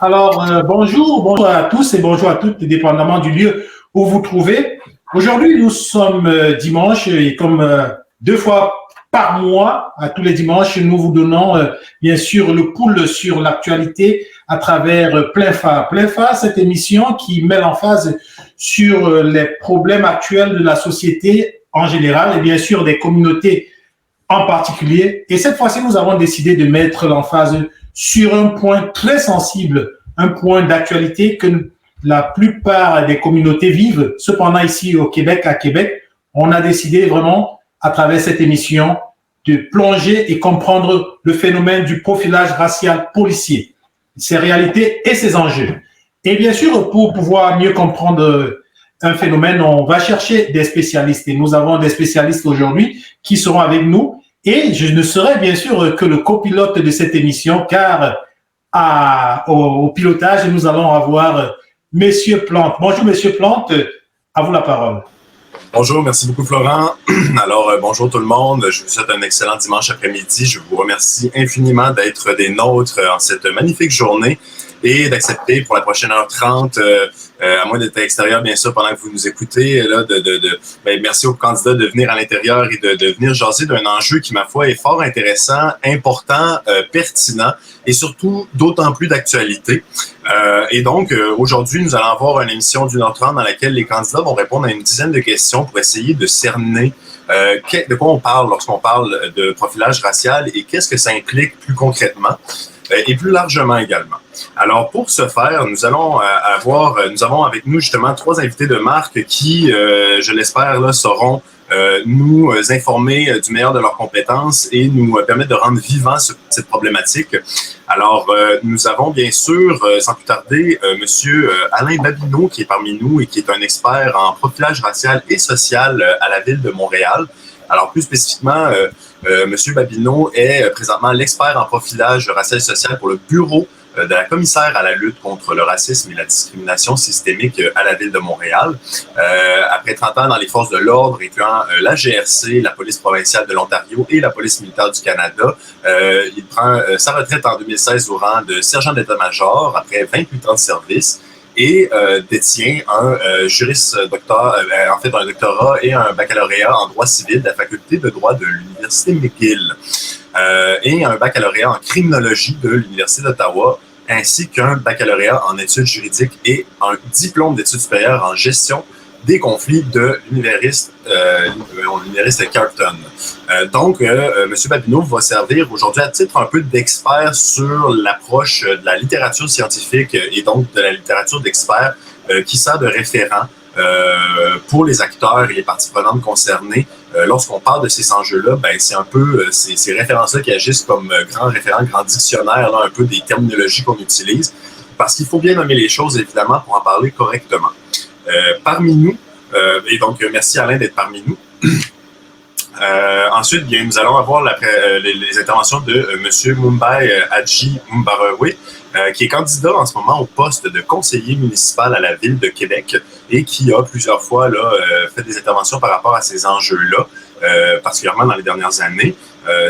Alors, bonjour à tous et bonjour à toutes, dépendamment du lieu où vous vous trouvez. Aujourd'hui, nous sommes dimanche et comme 2 fois par mois, à tous les dimanches, nous vous donnons bien sûr le pouls sur l'actualité à travers Plein Phare. Plein Phare, cette émission qui met l'emphase sur les problèmes actuels de la société en général et bien sûr des communautés en particulier. Et cette fois-ci, nous avons décidé de mettre l'emphase sur un point très sensible, un point d'actualité que la plupart des communautés vivent. Cependant, ici au Québec, à Québec, on a décidé vraiment, à travers cette émission, de plonger et comprendre le phénomène du profilage racial policier, ses réalités et ses enjeux. Et bien sûr, pour pouvoir mieux comprendre un phénomène, on va chercher des spécialistes. Et nous avons des spécialistes aujourd'hui qui seront avec nous. Et je ne serai bien sûr que le copilote de cette émission, car au pilotage, nous allons avoir Monsieur Plante. Bonjour, Monsieur Plante. À vous la parole. Bonjour, merci beaucoup, Florent. Alors, bonjour tout le monde. Je vous souhaite un excellent dimanche après-midi. Je vous remercie infiniment d'être des nôtres en cette magnifique journée et d'accepter pour la prochaine heure 30, à moins d'être à l'extérieur, bien sûr, pendant que vous nous écoutez, là, merci aux candidats de venir à l'intérieur et de venir jaser d'un enjeu qui, ma foi, est fort intéressant, important, pertinent et surtout d'autant plus d'actualité. Et donc, aujourd'hui, nous allons avoir une émission d'1h30 dans laquelle les candidats vont répondre à une dizaine de questions pour essayer de cerner de quoi on parle lorsqu'on parle de profilage racial et qu'est-ce que ça implique plus concrètement et plus largement également. Alors, pour ce faire, nous avons avec nous justement 3 invités de marque qui, je l'espère, là, sauront nous informer du meilleur de leurs compétences et nous permettre de rendre vivant cette problématique. Alors, nous avons bien sûr, sans plus tarder, Monsieur Alain Babineau qui est parmi nous et qui est un expert en profilage racial et social à la Ville de Montréal. Alors, plus spécifiquement, Monsieur Babineau est présentement l'expert en profilage racial et social pour le bureau de la commissaire à la lutte contre le racisme et la discrimination systémique à la Ville de Montréal. Après 30 ans dans les forces de l'ordre, incluant la GRC, la police provinciale de l'Ontario et la police militaire du Canada, il prend sa retraite en 2016 au rang de sergent d'état-major après 28 ans de service et détient un un doctorat et un baccalauréat en droit civil de la faculté de droit de l'Université McGill et un baccalauréat en criminologie de l'Université d'Ottawa, ainsi qu'un baccalauréat en études juridiques et un diplôme d'études supérieures en gestion des conflits de l'université Carleton. Donc, M. Babineau va servir aujourd'hui à titre un peu d'expert sur l'approche de la littérature scientifique et donc de la littérature d'experts qui sert de référent pour les acteurs et les parties prenantes concernées. Lorsqu'on parle de ces enjeux-là, ben, c'est un peu ces références-là qui agissent comme grand référent, grand dictionnaire, là, un peu des terminologies qu'on utilise, parce qu'il faut bien nommer les choses, évidemment, pour en parler correctement. Parmi nous, et donc merci Alain d'être parmi nous. Ensuite, bien, nous allons avoir les interventions de M. Mumbai Hadji Mbarawe, qui est candidat en ce moment au poste de conseiller municipal à la Ville de Québec et qui a plusieurs fois là, fait des interventions par rapport à ces enjeux-là, particulièrement dans les dernières années,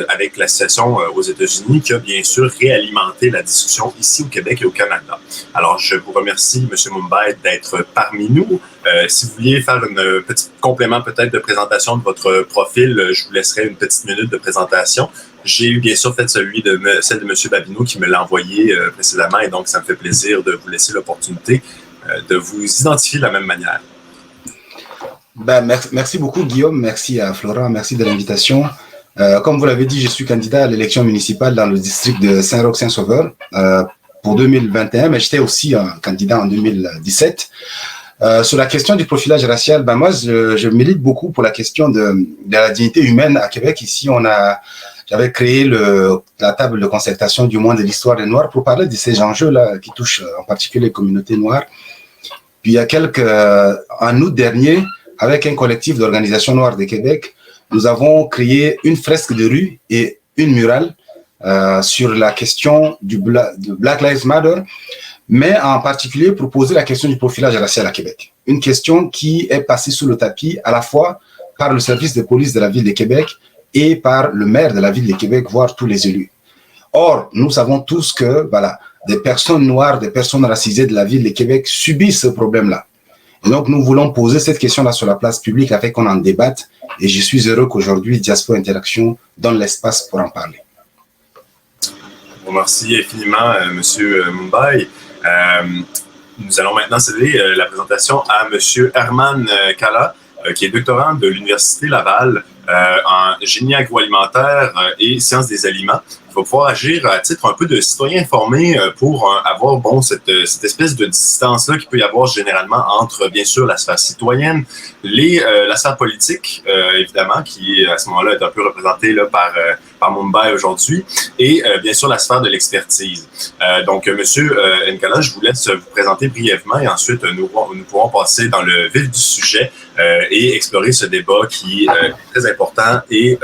avec la situation aux États-Unis qui a bien sûr réalimenté la discussion ici au Québec et au Canada. Alors, je vous remercie, M. Mumbai, d'être parmi nous. Si vous vouliez faire un petit complément peut-être de présentation de votre profil, je vous laisserai une petite minute de présentation. J'ai eu bien sûr fait celle de M. Babineau qui me l'a envoyé précédemment et donc ça me fait plaisir de vous laisser l'opportunité de vous identifier de la même manière. Ben, merci beaucoup Guillaume, merci à Florent, merci de l'invitation. Comme vous l'avez dit, je suis candidat à l'élection municipale dans le district de Saint-Roch-Saint-Sauveur pour 2021, mais j'étais aussi un candidat en 2017. Sur la question du profilage racial, ben moi, je milite beaucoup pour la question de la dignité humaine à Québec. Ici, j'avais créé la table de concertation du mois de l'histoire des Noirs pour parler de ces enjeux-là qui touchent en particulier les communautés noires. Puis il y a en août dernier, avec un collectif d'organisations noires de Québec, nous avons créé une fresque de rue et une murale sur la question de Black Lives Matter, mais en particulier pour poser la question du profilage racial à Québec. Une question qui est passée sous le tapis à la fois par le service de police de la ville de Québec et par le maire de la ville de Québec, voire tous les élus. Or, nous savons tous que voilà, des personnes noires, des personnes racisées de la ville de Québec subissent ce problème-là. Et donc, nous voulons poser cette question-là sur la place publique afin qu'on en débatte. Et je suis heureux qu'aujourd'hui, Diaspora Interaction donne l'espace pour en parler. Merci infiniment, M. Mumbai. Nous allons maintenant céder la présentation à M. Herman Kalla, qui est doctorant de l'Université Laval en génie agroalimentaire et sciences des aliments. Il va pouvoir agir à titre un peu de citoyen informé pour avoir cette espèce de distance-là qu'il peut y avoir généralement entre, bien sûr, la sphère citoyenne, la sphère politique, évidemment, qui à ce moment-là est un peu représentée là, par Mumbai aujourd'hui, et bien sûr la sphère de l'expertise. Donc, M. Nkala, je vous laisse vous présenter brièvement et ensuite nous pourrons passer dans le vif du sujet et explorer ce débat qui est très important et,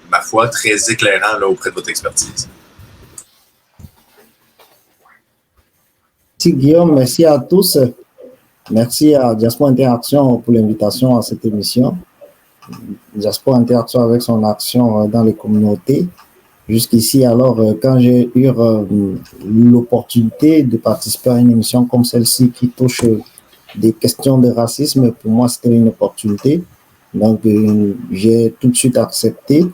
ma foi, très éclairant là, auprès de votre expertise. Merci Guillaume, merci à tous. Merci à Diaspora Interaction pour l'invitation à cette émission. Diaspora Interaction avec son action dans les communautés. Jusqu'ici, alors, quand j'ai eu l'opportunité de participer à une émission comme celle-ci qui touche des questions de racisme, pour moi, c'était une opportunité. Donc, j'ai tout de suite accepté.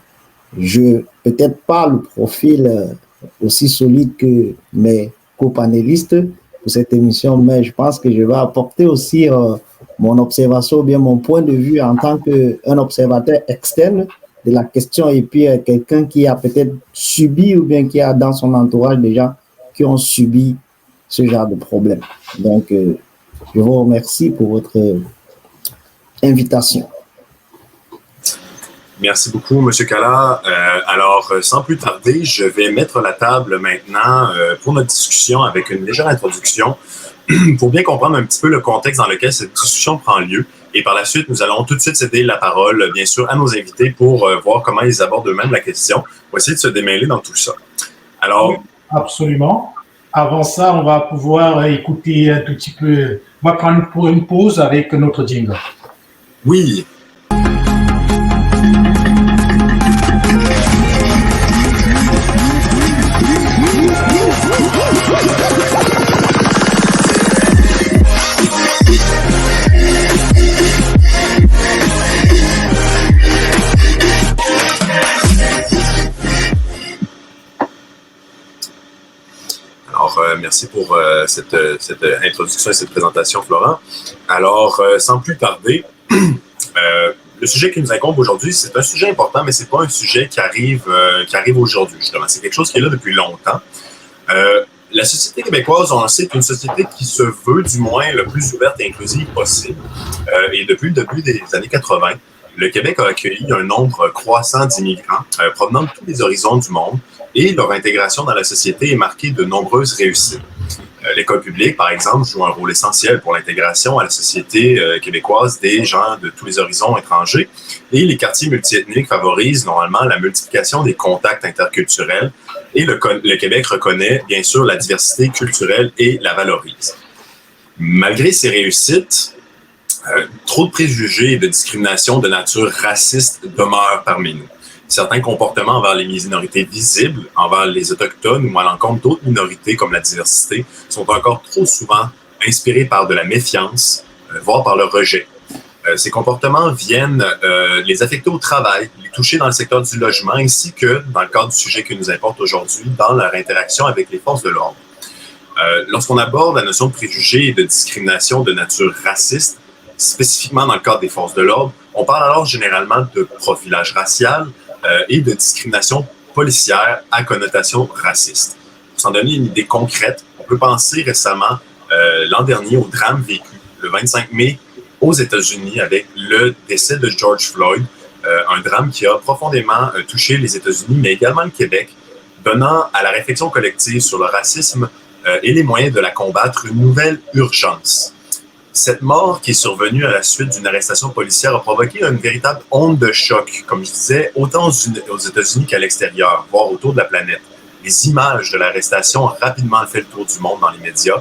Peut-être pas le profil aussi solide que mes co-panélistes pour cette émission, mais je pense que je vais apporter aussi mon observation ou bien mon point de vue en tant qu'un observateur externe de la question et puis quelqu'un qui a peut-être subi ou bien qui a dans son entourage déjà qui ont subi ce genre de problème. Donc, je vous remercie pour votre invitation. Merci beaucoup, M. Kalla. Alors, sans plus tarder, je vais mettre la table maintenant pour notre discussion avec une légère introduction pour bien comprendre un petit peu le contexte dans lequel cette discussion prend lieu. Et par la suite, nous allons tout de suite céder la parole, bien sûr, à nos invités pour voir comment ils abordent eux-mêmes la question. On va essayer de se démêler dans tout ça. Alors, oui, absolument. Avant ça, on va pouvoir écouter un tout petit peu. On va prendre une pause avec notre jingle. Oui. Merci pour cette introduction et cette présentation, Florent. Alors, sans plus tarder, le sujet qui nous incombe aujourd'hui, c'est un sujet important, mais ce n'est pas un sujet qui arrive aujourd'hui, justement. C'est quelque chose qui est là depuis longtemps. La société québécoise, on le sait, est une société qui se veut, du moins, le plus ouverte et inclusive possible. Et depuis le début des années 80, le Québec a accueilli un nombre croissant d'immigrants provenant de tous les horizons du monde, et leur intégration dans la société est marquée de nombreuses réussites. L'école publique, par exemple, joue un rôle essentiel pour l'intégration à la société québécoise des gens de tous les horizons étrangers, et les quartiers multiethniques favorisent normalement la multiplication des contacts interculturels, et le Québec reconnaît bien sûr la diversité culturelle et la valorise. Malgré ces réussites, trop de préjugés et de discrimination de nature raciste demeurent parmi nous. Certains comportements envers les minorités visibles, envers les Autochtones ou à l'encontre d'autres minorités comme la diversité, sont encore trop souvent inspirés par de la méfiance, voire par le rejet. Ces comportements viennent les affecter au travail, les toucher dans le secteur du logement, ainsi que, dans le cadre du sujet qui nous importe aujourd'hui, dans leur interaction avec les forces de l'ordre. Lorsqu'on aborde la notion de préjugés et de discrimination de nature raciste, spécifiquement dans le cadre des forces de l'ordre, on parle alors généralement de profilage racial, et de discrimination policière à connotation raciste. Pour s'en donner une idée concrète, on peut penser récemment, l'an dernier, au drame vécu le 25 mai aux États-Unis avec le décès de George Floyd, un drame qui a profondément touché les États-Unis, mais également le Québec, donnant à la réflexion collective sur le racisme et les moyens de la combattre une nouvelle urgence. Cette mort qui est survenue à la suite d'une arrestation policière a provoqué une véritable onde de choc, comme je disais, autant aux États-Unis qu'à l'extérieur, voire autour de la planète. Les images de l'arrestation ont rapidement fait le tour du monde dans les médias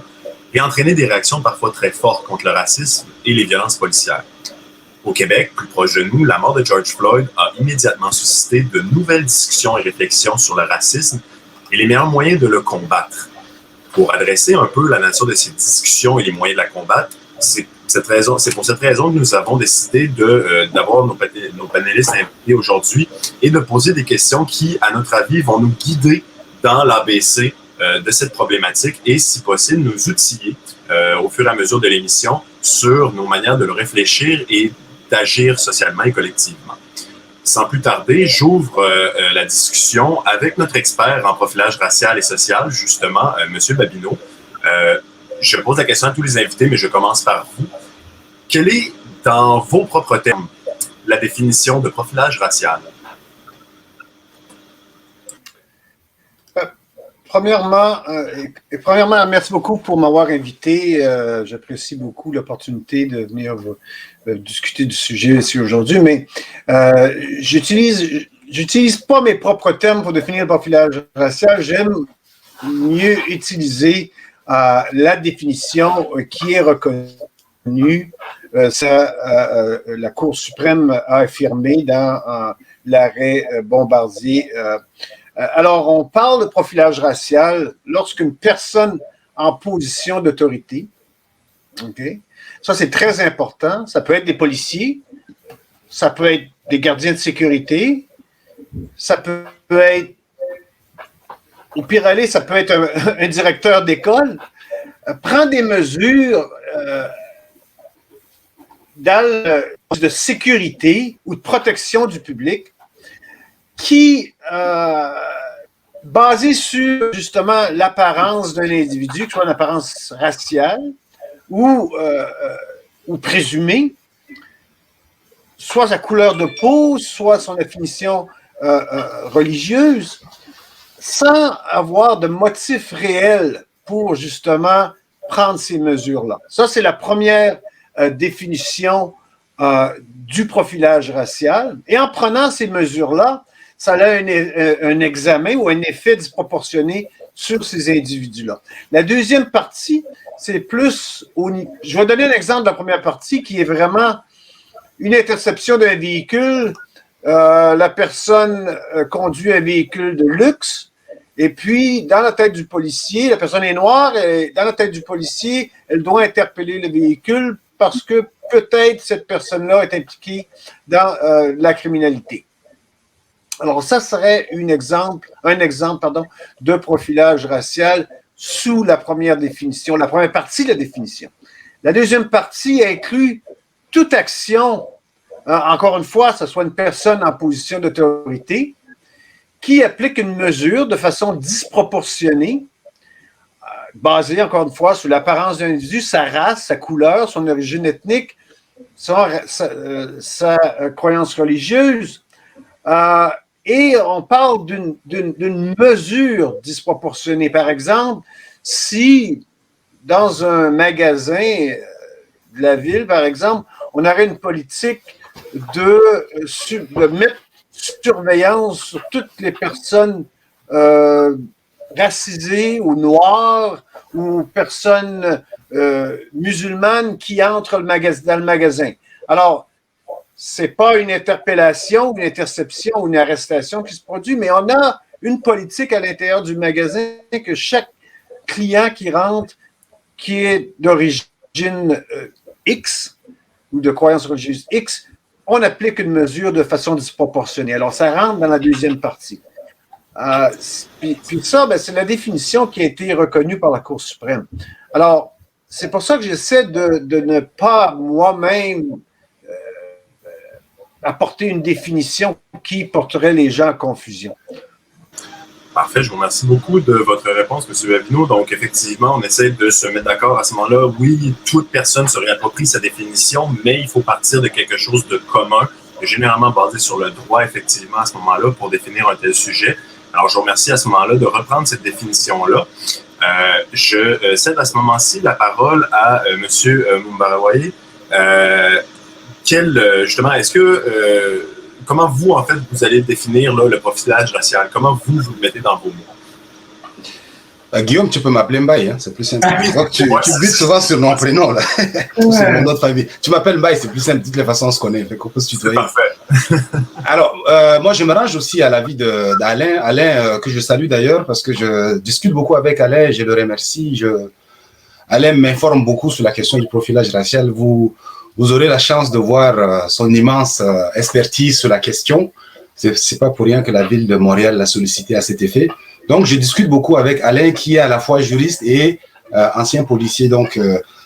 et entraîné des réactions parfois très fortes contre le racisme et les violences policières. Au Québec, plus proche de nous, la mort de George Floyd a immédiatement suscité de nouvelles discussions et réflexions sur le racisme et les meilleurs moyens de le combattre. Pour adresser un peu la nature de ces discussions et les moyens de la combattre, c'est pour cette raison que nous avons décidé d'avoir nos panélistes invités aujourd'hui et de poser des questions qui, à notre avis, vont nous guider dans l'ABC de cette problématique et, si possible, nous outiller au fur et à mesure de l'émission sur nos manières de le réfléchir et d'agir socialement et collectivement. Sans plus tarder, j'ouvre la discussion avec notre expert en profilage racial et social, justement, M. Babineau. Je pose la question à tous les invités, mais je commence par vous. Quelle est, dans vos propres termes, la définition de profilage racial? Premièrement, merci beaucoup pour m'avoir invité. J'apprécie beaucoup l'opportunité de venir discuter du sujet ici aujourd'hui, mais j'utilise pas mes propres termes pour définir le profilage racial. J'aime mieux utiliser la définition qui est reconnue. La Cour suprême a affirmé dans l'arrêt Bombardier. Alors, on parle de profilage racial lorsqu'une personne en position d'autorité, okay, ça c'est très important, ça peut être des policiers, ça peut être des gardiens de sécurité, ça peut être, au pire aller, ça peut être un directeur d'école, prend des mesures de sécurité ou de protection du public qui, basé sur justement l'apparence d'un individu, que ce soit une apparence raciale ou présumée, soit sa couleur de peau, soit son définition religieuse, sans avoir de motif réel pour justement prendre ces mesures-là. Ça, c'est la première définition du profilage racial. Et en prenant ces mesures-là, ça a un examen ou un effet disproportionné sur ces individus-là. La deuxième partie, c'est plus... Je vais donner un exemple de la première partie qui est vraiment une interception d'un véhicule. La personne conduit un véhicule de luxe et puis, dans la tête du policier, la personne est noire et dans la tête du policier, elle doit interpeller le véhicule parce que peut-être cette personne-là est impliquée dans la criminalité. Alors, ça serait un exemple de profilage racial sous la première définition, la première partie de la définition. La deuxième partie inclut toute action, encore une fois, ce soit une personne en position d'autorité, qui applique une mesure de façon disproportionnée, basée, encore une fois, sur l'apparence d'un individu, sa race, sa couleur, son origine ethnique, sa croyance religieuse, et on parle d'une mesure disproportionnée. Par exemple, si dans un magasin de la ville, par exemple, on aurait une politique de mettre surveillance sur toutes les personnes racisées ou noires ou personnes musulmanes qui entrent dans le magasin. Alors, ce n'est pas une interpellation, une interception ou une arrestation qui se produit, mais on a une politique à l'intérieur du magasin que chaque client qui rentre, qui est d'origine X ou de croyance religieuse X, on applique une mesure de façon disproportionnée. Alors, ça rentre dans la deuxième partie. Puis ça, c'est la définition qui a été reconnue par la Cour suprême. Alors, c'est pour ça que j'essaie de ne pas moi-même apporter une définition qui porterait les gens à confusion. Parfait, je vous remercie beaucoup de votre réponse, M. Babineau. Donc, effectivement, on essaie de se mettre d'accord à ce moment-là. Oui, toute personne se réapproprie sa définition, mais il faut partir de quelque chose de commun, généralement basé sur le droit, effectivement, à ce moment-là, pour définir un tel sujet. Alors, je vous remercie à ce moment-là de reprendre cette définition-là. Je cède à ce moment-ci la parole à M. Mumbarawai. Justement, est-ce que... comment vous, en fait, vous allez définir là, le profilage racial? Comment vous le mettez dans vos mots? Guillaume, tu peux m'appeler Mbaye, hein, c'est plus simple. Donc, tu butes souvent sur mon prénom, là. Ouais. C'est mon nom de famille. Tu m'appelles Mbaye, c'est plus simple. De toutes les façons, on se connaît. Fait qu'on peut se tutoyer. Parfait. Alors, moi, je me range aussi à l'avis d'Alain. Alain, que je salue d'ailleurs, parce que je discute beaucoup avec Alain, je le remercie. Alain m'informe beaucoup sur la question du profilage racial. Vous aurez la chance de voir son immense expertise sur la question. C'est pas pour rien que la ville de Montréal l'a sollicité à cet effet. Donc, je discute beaucoup avec Alain, qui est à la fois juriste et ancien policier. Donc,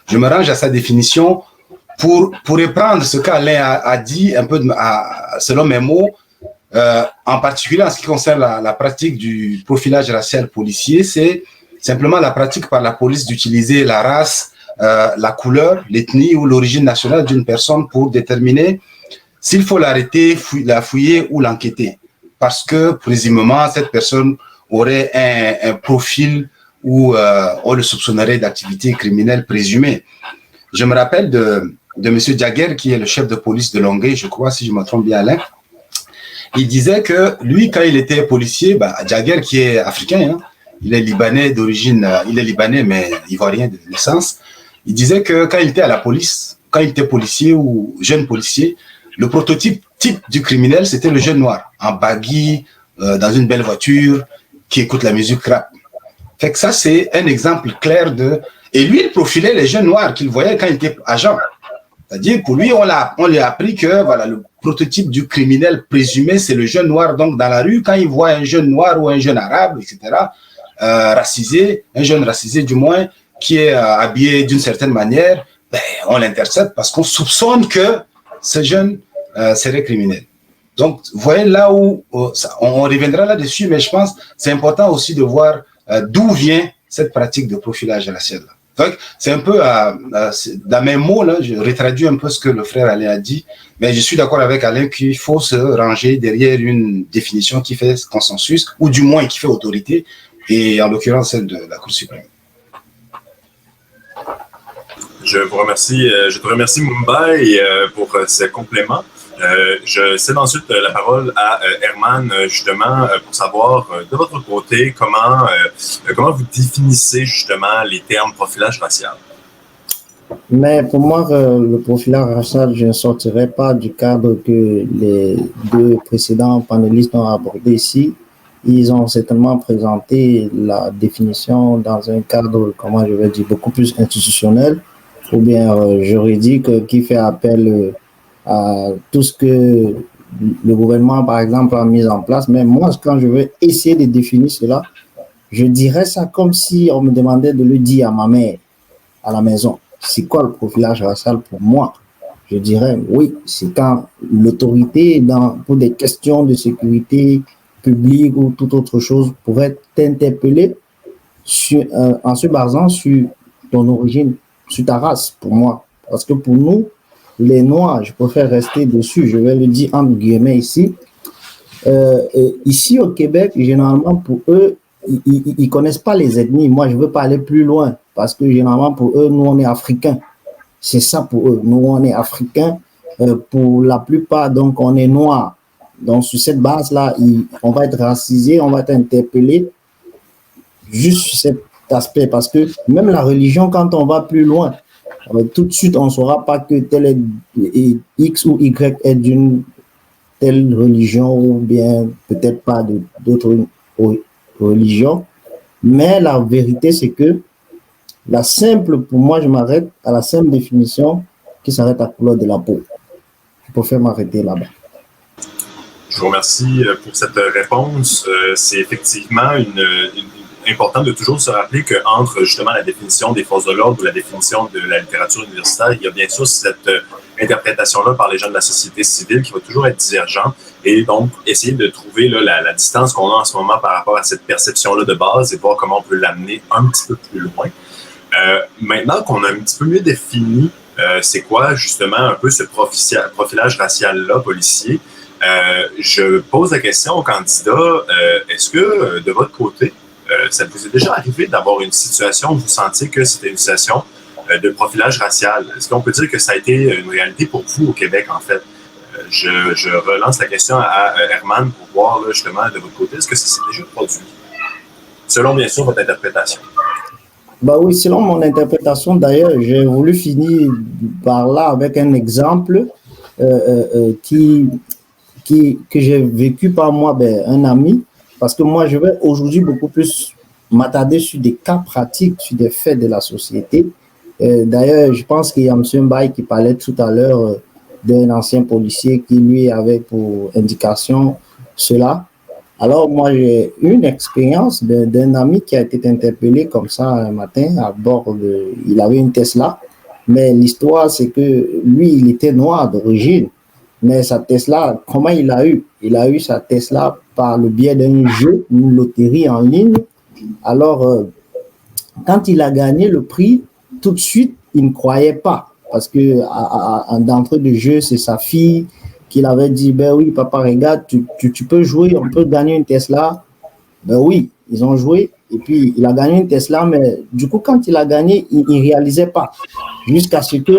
je me range à sa définition pour reprendre ce qu'Alain a dit, un peu selon mes mots, en particulier en ce qui concerne la pratique du profilage racial policier. C'est simplement la pratique par la police d'utiliser la race, la couleur, l'ethnie ou l'origine nationale d'une personne pour déterminer s'il faut l'arrêter, la fouiller ou l'enquêter. Parce que, présumément, cette personne aurait un profil où on le soupçonnerait d'activité criminelle présumée. Je me rappelle de M. Diaguer, qui est le chef de police de Longueuil, je crois, si je me trompe bien, Alain. Il disait que lui, quand il était policier, Diaguer, qui est africain, hein, il est libanais d'origine, il est libanais, mais ivoirien de naissance. Il disait que quand il était à la police, quand il était policier ou jeune policier, le prototype type du criminel, c'était le jeune noir, en baggy, dans une belle voiture, qui écoute la musique rap. Fait que ça, c'est un exemple clair de... Et lui, il profilait les jeunes noirs qu'il voyait quand il était agent. C'est-à-dire, pour lui, on lui a appris que voilà, le prototype du criminel présumé, c'est le jeune noir. Donc, dans la rue, quand il voit un jeune noir ou un jeune arabe, etc., racisé, un jeune racisé du moins, qui est habillé d'une certaine manière, on l'intercepte parce qu'on soupçonne que ce jeune serait criminel. Donc, vous voyez là où on reviendra là-dessus, mais je pense que c'est important aussi de voir d'où vient cette pratique de profilage racial. Donc, c'est un peu, dans mes mots, là, je retraduis un peu ce que le frère Alain a dit, mais je suis d'accord avec Alain qu'il faut se ranger derrière une définition qui fait consensus, ou du moins qui fait autorité, et en l'occurrence celle de la Cour suprême. Je te remercie Mumbai pour ces compléments. Je cède ensuite la parole à Herman, justement, pour savoir de votre côté comment vous définissez justement les termes profilage racial. Mais pour moi, le profilage racial, je ne sortirai pas du cadre que les deux précédents panélistes ont abordé ici. Ils ont certainement présenté la définition dans un cadre, comment je vais dire, beaucoup plus institutionnel ou bien juridique qui fait appel à tout ce que le gouvernement, par exemple, a mis en place. Mais moi, quand je veux essayer de définir cela, je dirais ça comme si on me demandait de le dire à ma mère à la maison. C'est quoi le profilage racial pour moi? Je dirais oui, c'est quand l'autorité, pour des questions de sécurité publique ou toute autre chose, pourrait t'interpeller en se basant sur ton origine, sur ta race, pour moi. Parce que pour nous, les Noirs, je préfère rester dessus, je vais le dire entre guillemets ici. Ici au Québec, généralement pour eux, ils ne connaissent pas les ethnies. Moi, je ne veux pas aller plus loin parce que généralement pour eux, nous, on est africains. C'est ça pour eux. Nous, on est africains. Pour la plupart, donc, on est noirs. Donc, sur cette base-là, on va être racisé, on va être interpellé juste sur cet aspect. Parce que même la religion, quand on va plus loin, tout de suite, on ne saura pas que tel est X ou Y est d'une telle religion ou bien peut-être pas d'autres religions. Mais la vérité, c'est que pour moi, je m'arrête à la simple définition qui s'arrête à la couleur de la peau. Je préfère m'arrêter là-bas. Je vous remercie pour cette réponse. C'est effectivement important de toujours se rappeler qu'entre justement la définition des forces de l'ordre ou la définition de la littérature universitaire, il y a bien sûr cette interprétation-là par les gens de la société civile qui va toujours être divergente et donc essayer de trouver là, la distance qu'on a en ce moment par rapport à cette perception-là de base et voir comment on peut l'amener un petit peu plus loin. Maintenant qu'on a un petit peu mieux défini c'est quoi justement un peu ce profilage racial-là policier, je pose la question aux candidats, est-ce que de votre côté, ça vous est déjà arrivé d'avoir une situation où vous sentiez que c'était une situation de profilage racial? Est-ce qu'on peut dire que ça a été une réalité pour vous au Québec, en fait? Je relance la question à Herman pour voir là, justement de votre côté, est-ce que ça s'est déjà produit? selon bien sûr votre interprétation. Bah oui, selon mon interprétation, d'ailleurs, j'ai voulu finir par là avec un exemple que j'ai vécu par moi, un ami, parce que moi, je vais aujourd'hui beaucoup plus m'attarder sur des cas pratiques, sur des faits de la société. D'ailleurs, je pense qu'il y a M. Mbaye qui parlait tout à l'heure d'un ancien policier qui, lui, avait pour indication cela. Alors, moi, j'ai une expérience d'un ami qui a été interpellé comme ça un matin à bord de... Il avait une Tesla, mais l'histoire, c'est que lui, il était noir d'origine. Mais sa Tesla, comment il a eu? Il a eu sa Tesla par le biais d'un jeu, une loterie en ligne. Alors, quand il a gagné le prix, tout de suite, il ne croyait pas. Parce que d'entrée de jeu, c'est sa fille qu'il avait dit, ben oui, papa, regarde, tu peux jouer, on peut gagner une Tesla. Ben oui, ils ont joué. Et puis, il a gagné une Tesla, mais du coup, quand il a gagné, il ne réalisait pas. Jusqu'à ce que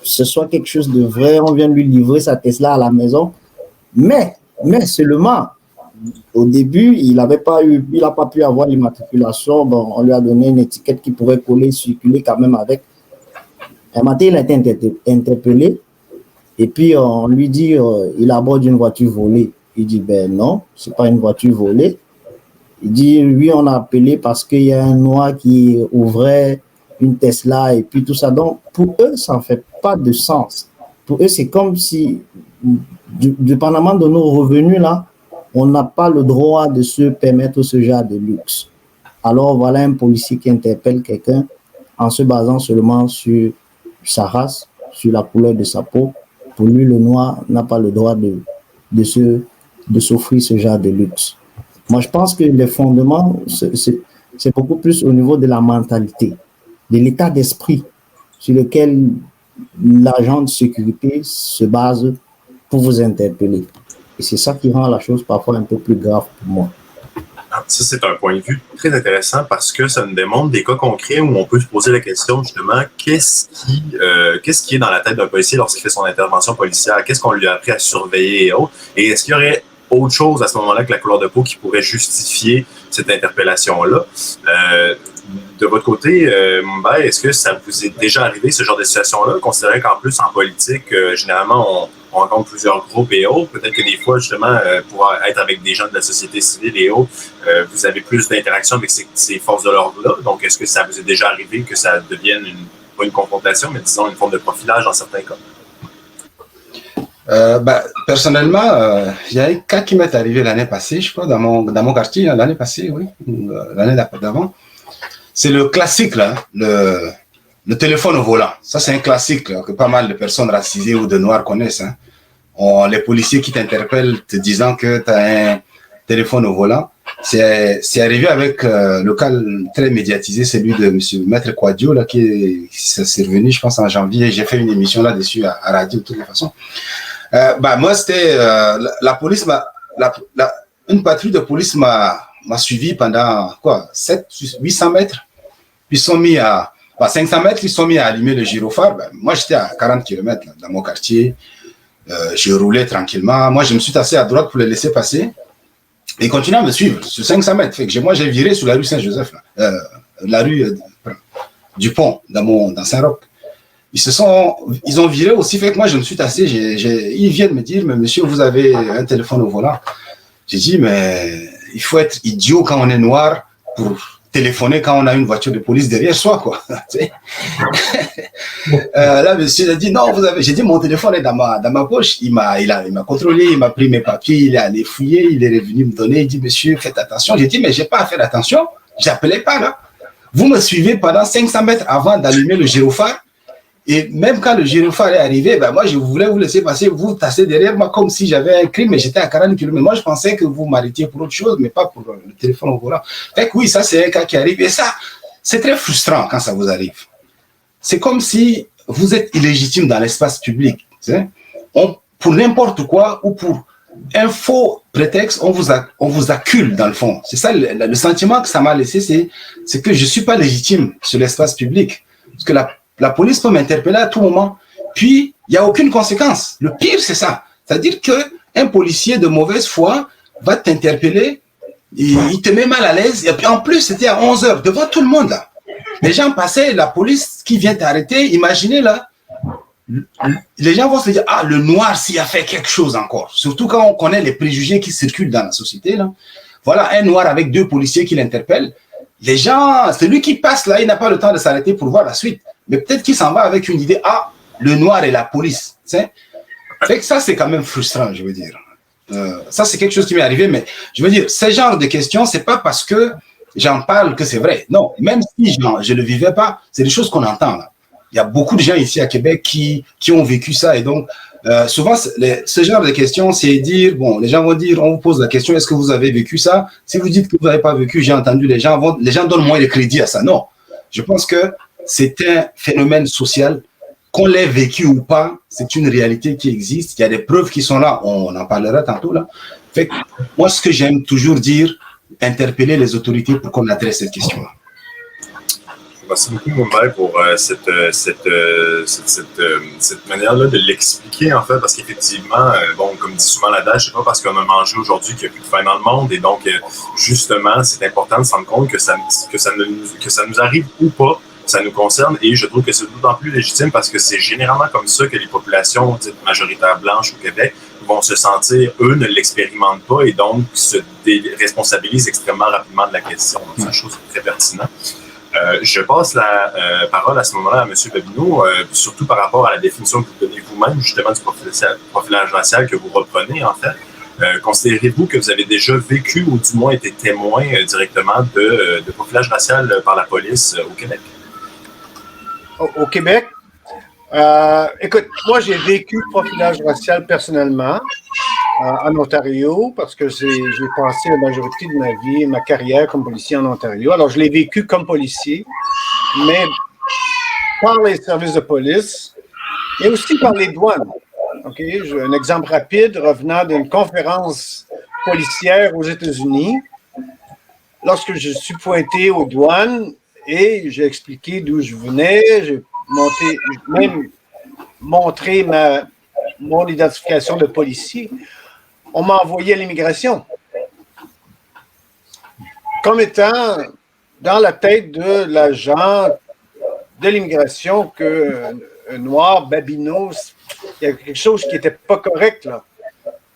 ce soit quelque chose de vrai, on vient lui livrer sa Tesla à la maison. Mais seulement, au début, il n'a pas pu avoir l'immatriculation. Bon, on lui a donné une étiquette qui pourrait coller, circuler quand même avec. Un matin, il a été interpellé. Et puis, on lui dit, il aborde une voiture volée. Il dit, ben non, ce n'est pas une voiture volée. Il dit, oui, on a appelé parce qu'il y a un noir qui ouvrait une Tesla et puis tout ça. Donc, pour eux, ça ne fait pas de sens. Pour eux, c'est comme si, dépendamment de nos revenus, là, on n'a pas le droit de se permettre ce genre de luxe. Alors, voilà un policier qui interpelle quelqu'un en se basant seulement sur sa race, sur la couleur de sa peau. Pour lui, le noir n'a pas le droit de s'offrir ce genre de luxe. Moi, je pense que les fondements, c'est beaucoup plus au niveau de la mentalité, de l'état d'esprit sur lequel l'agent de sécurité se base pour vous interpeller. Et c'est ça qui rend la chose parfois un peu plus grave pour moi. Ça, c'est un point de vue très intéressant parce que ça nous démontre des cas concrets où on peut se poser la question, justement, qu'est-ce qui est dans la tête d'un policier lorsqu'il fait son intervention policière? Qu'est-ce qu'on lui a appris à surveiller et autres? Et est-ce qu'il y aurait autre chose à ce moment-là que la couleur de peau qui pourrait justifier cette interpellation-là? De votre côté, Mbaye, est-ce que ça vous est déjà arrivé, ce genre de situation-là, considérant qu'en plus, en politique, généralement, on rencontre plusieurs groupes et autres. Peut-être que des fois, justement, pour être avec des gens de la société civile et autres, vous avez plus d'interaction avec ces forces de l'ordre-là. Donc, est-ce que ça vous est déjà arrivé que ça devienne pas une confrontation, mais disons une forme de profilage dans certains cas? Personnellement, il y a un cas qui m'est arrivé l'année passée, je crois, dans mon quartier, l'année passée, oui, l'année d'avant. C'est le classique, là, le téléphone au volant. Ça, c'est un classique là, que pas mal de personnes racisées ou de noirs connaissent. Hein. Les policiers qui t'interpellent te disant que tu as un téléphone au volant. C'est arrivé avec le cas très médiatisé, celui de M. Maître Kouadio, là, qui s'est revenu, je pense, en janvier. J'ai fait une émission là-dessus à radio, de toutes les façons. Moi, c'était la police, une patrouille de police m'a suivi pendant 800 mètres. Puis ils sont mis à 500 mètres, ils sont mis à allumer le gyrophare. Moi, j'étais à 40 km là, dans mon quartier. Je roulais tranquillement. Moi, je me suis tassé à droite pour les laisser passer. Et ils continuent à me suivre sur 500 mètres. Fait que moi, j'ai viré sur la rue Saint-Joseph, la rue du Pont, dans Saint-Roch. Ils ont viré aussi. Fait que moi, je me suis tassé. Ils viennent me dire, mais monsieur, vous avez un téléphone au volant. J'ai dit, mais il faut être idiot quand on est noir pour téléphoner quand on a une voiture de police derrière soi, quoi. Là, monsieur a dit, non, j'ai dit, mon téléphone est dans ma poche. Il m'a contrôlé, il m'a pris mes papiers, il est allé fouiller, il est revenu me donner, il dit, monsieur, faites attention. J'ai dit, mais j'ai pas à faire attention. J'appelais pas, là. Vous me suivez pendant 500 mètres avant d'allumer le gyrophare. Et même quand le gyrophare est arrivé, moi, je voulais vous laisser passer, vous tasser derrière moi comme si j'avais un crime, mais j'étais à 40 km. Moi, je pensais que vous m'arrêtiez pour autre chose, mais pas pour le téléphone au volant. Fait que oui, ça, c'est un cas qui arrive. Et ça, c'est très frustrant quand ça vous arrive. C'est comme si vous êtes illégitime dans l'espace public. Pour n'importe quoi ou pour un faux prétexte, on vous accule dans le fond. C'est ça, le sentiment que ça m'a laissé, c'est que je ne suis pas légitime sur l'espace public. Parce que la police peut m'interpeller à tout moment, puis il n'y a aucune conséquence. Le pire, c'est ça. C'est-à-dire qu'un policier de mauvaise foi va t'interpeller il te met mal à l'aise. Et puis en plus, c'était à 11 heures, devant tout le monde là. Les gens passaient, la police qui vient t'arrêter, imaginez là, les gens vont se dire, ah, le noir s'il a fait quelque chose encore. Surtout quand on connaît les préjugés qui circulent dans la société là. Voilà un noir avec 2 policiers qui l'interpellent. Les gens, celui qui passe là, il n'a pas le temps de s'arrêter pour voir la suite. Mais peut-être qu'il s'en va avec une idée, ah, le noir et la police. Fait que ça, c'est quand même frustrant, je veux dire. Ça, c'est quelque chose qui m'est arrivé, mais je veux dire, ce genre de questions, c'est pas parce que j'en parle que c'est vrai. Non, même si je ne le vivais pas, c'est des choses qu'on entend là. Il y a beaucoup de gens ici à Québec qui ont vécu ça. Et donc, souvent, ce genre de questions, c'est dire, bon, les gens vont dire, on vous pose la question, est-ce que vous avez vécu ça? Si vous dites que vous n'avez pas vécu, j'ai entendu, les gens donnent moins de crédit à ça. Non, je pense que c'est un phénomène social. Qu'on l'ait vécu ou pas, c'est une réalité qui existe. Il y a des preuves qui sont là. On en parlera tantôt là. Fait que, moi, ce que j'aime toujours dire, interpeller les autorités pour qu'on adresse cette question-là. Merci beaucoup, Mumbai, pour cette manière-là de l'expliquer, en fait, parce qu'effectivement, bon, comme dit souvent l'adage, c'est pas parce qu'on a mangé aujourd'hui qu'il n'y a plus de faim dans le monde, et donc, justement, c'est important de se rendre compte que ça nous arrive ou pas, ça nous concerne, et je trouve que c'est d'autant plus légitime parce que c'est généralement comme ça que les populations dites majoritaires blanches au Québec vont se sentir, eux ne l'expérimentent pas, et donc se déresponsabilisent extrêmement rapidement de la question. Donc, c'est une chose très pertinente. Je passe la parole à ce moment-là à M. Babineau, surtout par rapport à la définition que vous donnez vous-même, justement, du profilage racial que vous reprenez, en fait. Considérez-vous que vous avez déjà vécu ou du moins été témoin directement de profilage racial par la police au Québec? Au Québec? Écoute, moi, j'ai vécu le profilage racial personnellement en Ontario parce que j'ai passé la majorité de ma vie, ma carrière comme policier en Ontario. Alors, je l'ai vécu comme policier, mais par les services de police et aussi par les douanes. OK? Un exemple rapide revenant d'une conférence policière aux États-Unis. Lorsque je suis pointé aux douanes et j'ai expliqué d'où je venais, j'ai même montré mon identification de policier, on m'a envoyé à l'immigration. Comme étant dans la tête de l'agent de l'immigration qu'un noir, Babineau, il y a quelque chose qui n'était pas correct là.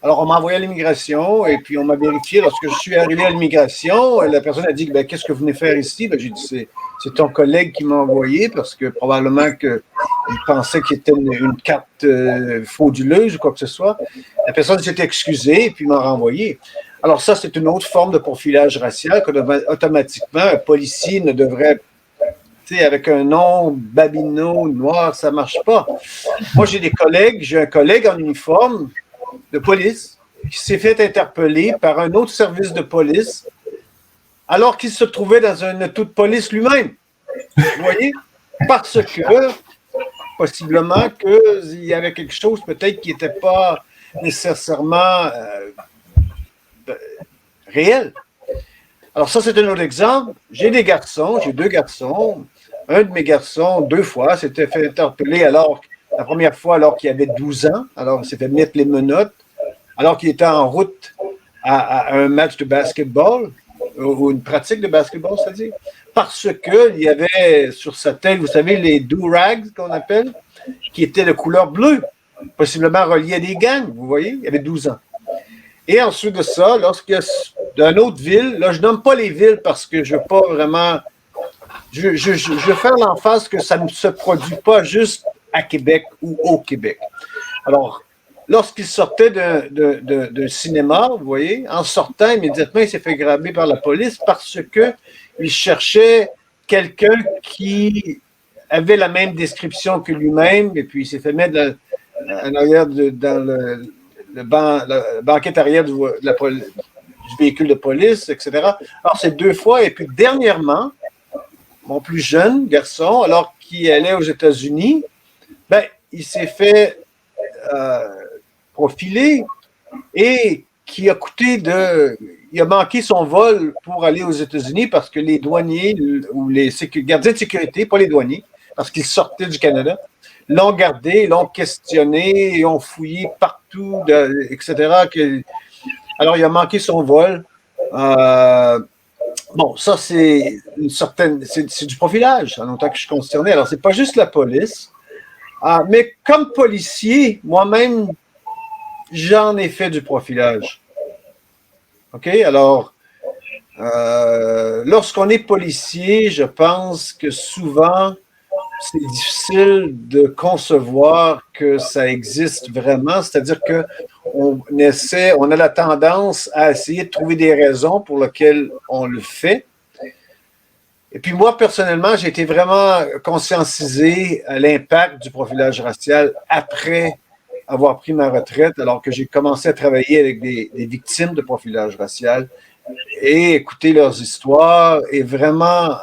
Alors, on m'a envoyé à l'immigration et puis on m'a vérifié. Lorsque je suis arrivé à l'immigration, la personne a dit ben, qu'est-ce que vous venez faire ici? Ben, j'ai dit c'est ton collègue qui m'a envoyé parce que probablement qu'il pensait qu'il était une carte frauduleuse ou quoi que ce soit. La personne s'est excusée et puis m'a renvoyé. Alors, ça, c'est une autre forme de profilage racial que automatiquement un policier ne devrait. Avec un nom Babineau noir, ça ne marche pas. Moi, j'ai un collègue en uniforme de police qui s'est fait interpeller par un autre service de police alors qu'il se trouvait dans un auto de police lui-même. Vous voyez? Parce que, possiblement, qu'il y avait quelque chose peut-être qui n'était pas nécessairement réel. Alors ça, c'est un autre exemple. J'ai 2 garçons. Un de mes garçons, 2 fois, s'était fait interpeller la première fois alors qu'il avait 12 ans. Alors, il s'est fait mettre les menottes alors qu'il était en route à un match de basketball ou une pratique de basketball, c'est-à-dire, parce qu'il y avait sur sa tête, vous savez, les do-rags qu'on appelle, qui étaient de couleur bleue, possiblement reliés à des gangs, vous voyez, il avait 12 ans. Et ensuite de ça, lorsqu'il y a d'une autre ville, là, je nomme pas les villes parce que je ne veux pas vraiment... Je veux faire l'emphase que ça ne se produit pas juste à Québec ou au Québec. Alors, lorsqu'il sortait d'un cinéma, vous voyez, en sortant immédiatement, il s'est fait grabber par la police parce qu'il cherchait quelqu'un qui avait la même description que lui-même et puis il s'est fait mettre en arrière dans le banquette arrière du véhicule de police, etc. Alors, c'est 2 fois. Et puis, dernièrement, mon plus jeune garçon, alors qu'il allait aux États-Unis, ben, il s'est fait profiler et qui a il a manqué son vol pour aller aux États-Unis parce que les douaniers ou les gardiens de sécurité, pas les douaniers, parce qu'ils sortaient du Canada, l'ont gardé, l'ont questionné, l'ont fouillé partout, etc. Alors, il a manqué son vol. Bon, ça, c'est du profilage, en autant que je suis concerné. Alors, c'est pas juste la police. Mais comme policier, moi-même, j'en ai fait du profilage. OK? Alors, lorsqu'on est policier, je pense que souvent, c'est difficile de concevoir que ça existe vraiment. C'est-à-dire qu'on a la tendance à essayer de trouver des raisons pour lesquelles on le fait. Et puis moi, personnellement, j'ai été vraiment conscientisé à l'impact du profilage racial après avoir pris ma retraite, alors que j'ai commencé à travailler avec des victimes de profilage racial et écouter leurs histoires et vraiment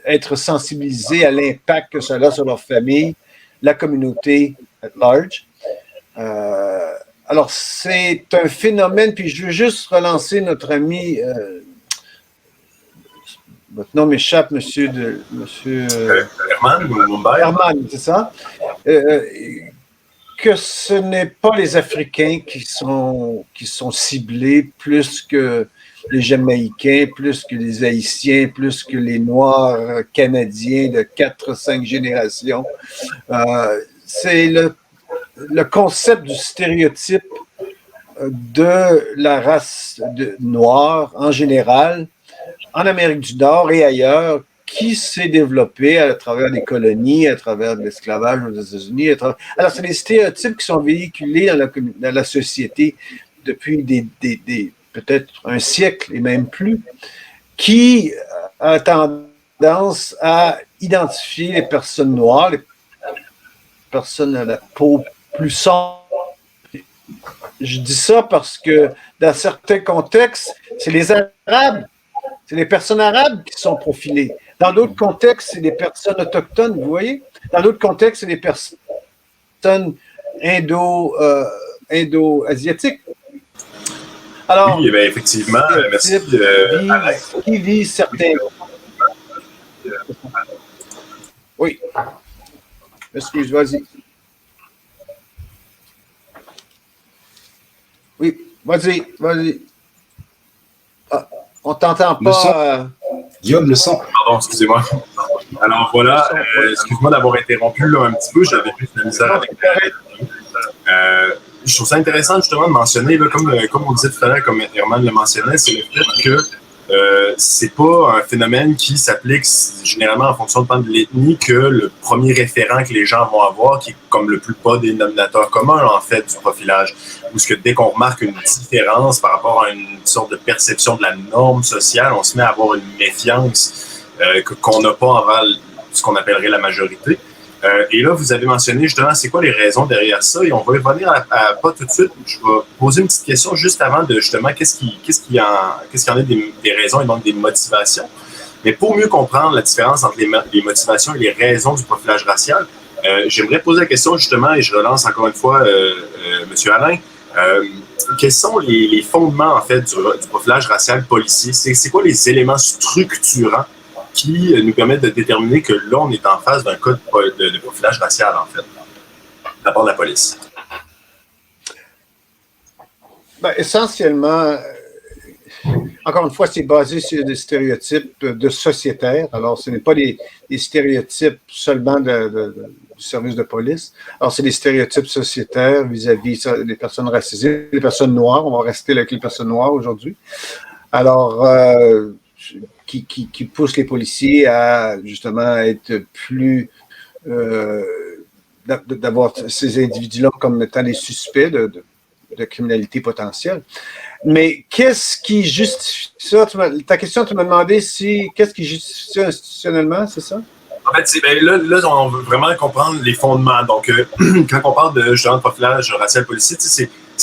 être sensibilisé à l'impact que cela a sur leur famille, la communauté at large. Alors, c'est un phénomène, puis je veux juste relancer notre ami, votre nom m'échappe, monsieur Herman ou Mumbai? Herman, c'est ça? Que ce n'est pas les Africains qui sont ciblés plus que les Jamaïcains, plus que les Haïtiens, plus que les Noirs canadiens de 4-5 générations. C'est le concept du stéréotype de la race noire en général, en Amérique du Nord et ailleurs, qui s'est développé à travers les colonies, à travers l'esclavage aux États-Unis. Alors, c'est des stéréotypes qui sont véhiculés dans la société depuis peut-être un siècle et même plus, qui a tendance à identifier les personnes noires, les personnes à la peau plus sombre. Je dis ça parce que dans certains contextes, c'est les Arabes, c'est les personnes arabes qui sont profilées. Dans d'autres contextes, c'est des personnes autochtones, vous voyez? Dans d'autres contextes, c'est des personnes indo-asiatiques. Alors, oui, bien, effectivement, merci. Qui vit certains... Oui. Excuse, vas-y. Oui, vas-y. On t'entend pas. Guillaume, le son. Pardon, excusez-moi. Alors voilà, excuse-moi d'avoir interrompu là, un petit peu, j'avais plus de misère avec je trouve ça intéressant justement de mentionner, là, comme on disait tout à l'heure, comme Herman le mentionnait, c'est le fait que c'est pas un phénomène qui s'applique généralement en fonction de l'ethnie que le premier référent que les gens vont avoir, qui est comme le plus bas dénominateur commun en fait du profilage, où ce que dès qu'on remarque une différence par rapport à une sorte de perception de la norme sociale, on se met à avoir une méfiance qu'on n'a pas envers ce qu'on appellerait la majorité. Et là, vous avez mentionné justement, c'est quoi les raisons derrière ça? Et on va y revenir pas tout de suite. Je vais poser une petite question juste avant de justement, qu'est-ce qui en est des raisons et donc des motivations. Mais pour mieux comprendre la différence entre les motivations et les raisons du profilage racial, j'aimerais poser la question justement, et je relance encore une fois M. Alain, quels sont les fondements en fait du profilage racial policier? C'est quoi les éléments structurants qui nous permettent de déterminer que là, on est en face d'un cas de profilage racial, en fait, de la part de la police? Ben, essentiellement, encore une fois, c'est basé sur des stéréotypes de sociétaires. Alors, ce n'est pas des stéréotypes seulement du service de police. Alors, c'est des stéréotypes sociétaires vis-à-vis des personnes racisées, des personnes noires. On va rester avec les personnes noires aujourd'hui. Alors, qui pousse les policiers à justement être plus d'avoir ces individus-là comme étant des suspects de criminalité potentielle. Mais qu'est-ce qui justifie ça? Ta question, tu m'as demandé qu'est-ce qui justifie ça institutionnellement, c'est ça? En fait, là, on veut vraiment comprendre les fondements. Donc, quand on parle de justement de profilage racial policier,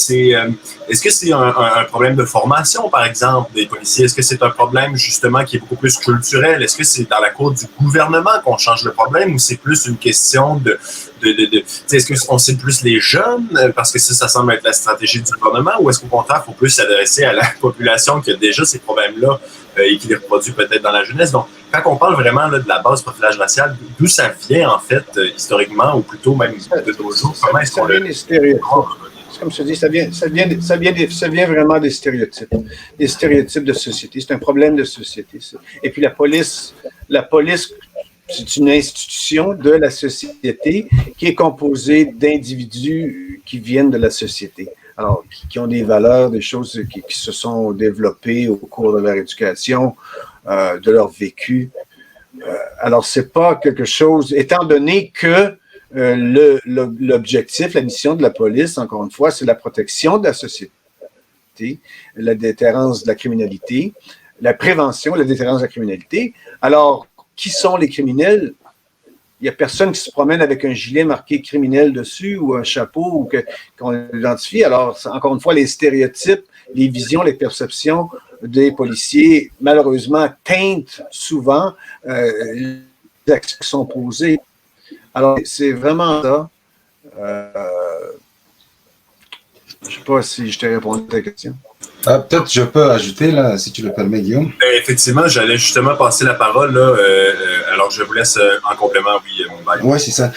est-ce que c'est un problème de formation, par exemple, des policiers? Est-ce que c'est un problème, justement, qui est beaucoup plus culturel? Est-ce que c'est dans la cour du gouvernement qu'on change le problème ou c'est plus une question est-ce qu'on cible plus les jeunes parce que ça semble être la stratégie du gouvernement ou est-ce qu'au contraire, il faut plus s'adresser à la population qui a déjà ces problèmes-là et qui les reproduit peut-être dans la jeunesse? Donc, quand on parle vraiment là, de la base du profilage racial, d'où ça vient, en fait, historiquement, ou plutôt même de nos jours? Comment est-ce qu'on le... comme je te dis, ça vient vraiment des stéréotypes de société. C'est un problème de société. Et puis la police, c'est une institution de la société qui est composée d'individus qui viennent de la société. Alors, qui ont des valeurs, des choses qui se sont développées au cours de leur éducation, de leur vécu. Alors, c'est pas quelque chose, étant donné que l'objectif, la mission de la police, encore une fois, c'est la protection de la société, la déterrence de la criminalité, la prévention, la déterrence de la criminalité. Alors, qui sont les criminels? Il n'y a personne qui se promène avec un gilet marqué criminel dessus ou un chapeau ou qu'on identifie. Alors, encore une fois, les stéréotypes, les visions, les perceptions des policiers, malheureusement, teintent souvent les actions qui sont posées. Alors, c'est vraiment ça. Je ne sais pas si je t'ai répondu à ta question. Peut-être je peux ajouter, là, si tu le permets, Guillaume. Effectivement, j'allais justement passer la parole, là, alors je vous laisse en complément, oui, mon bail. Oui, c'est ça.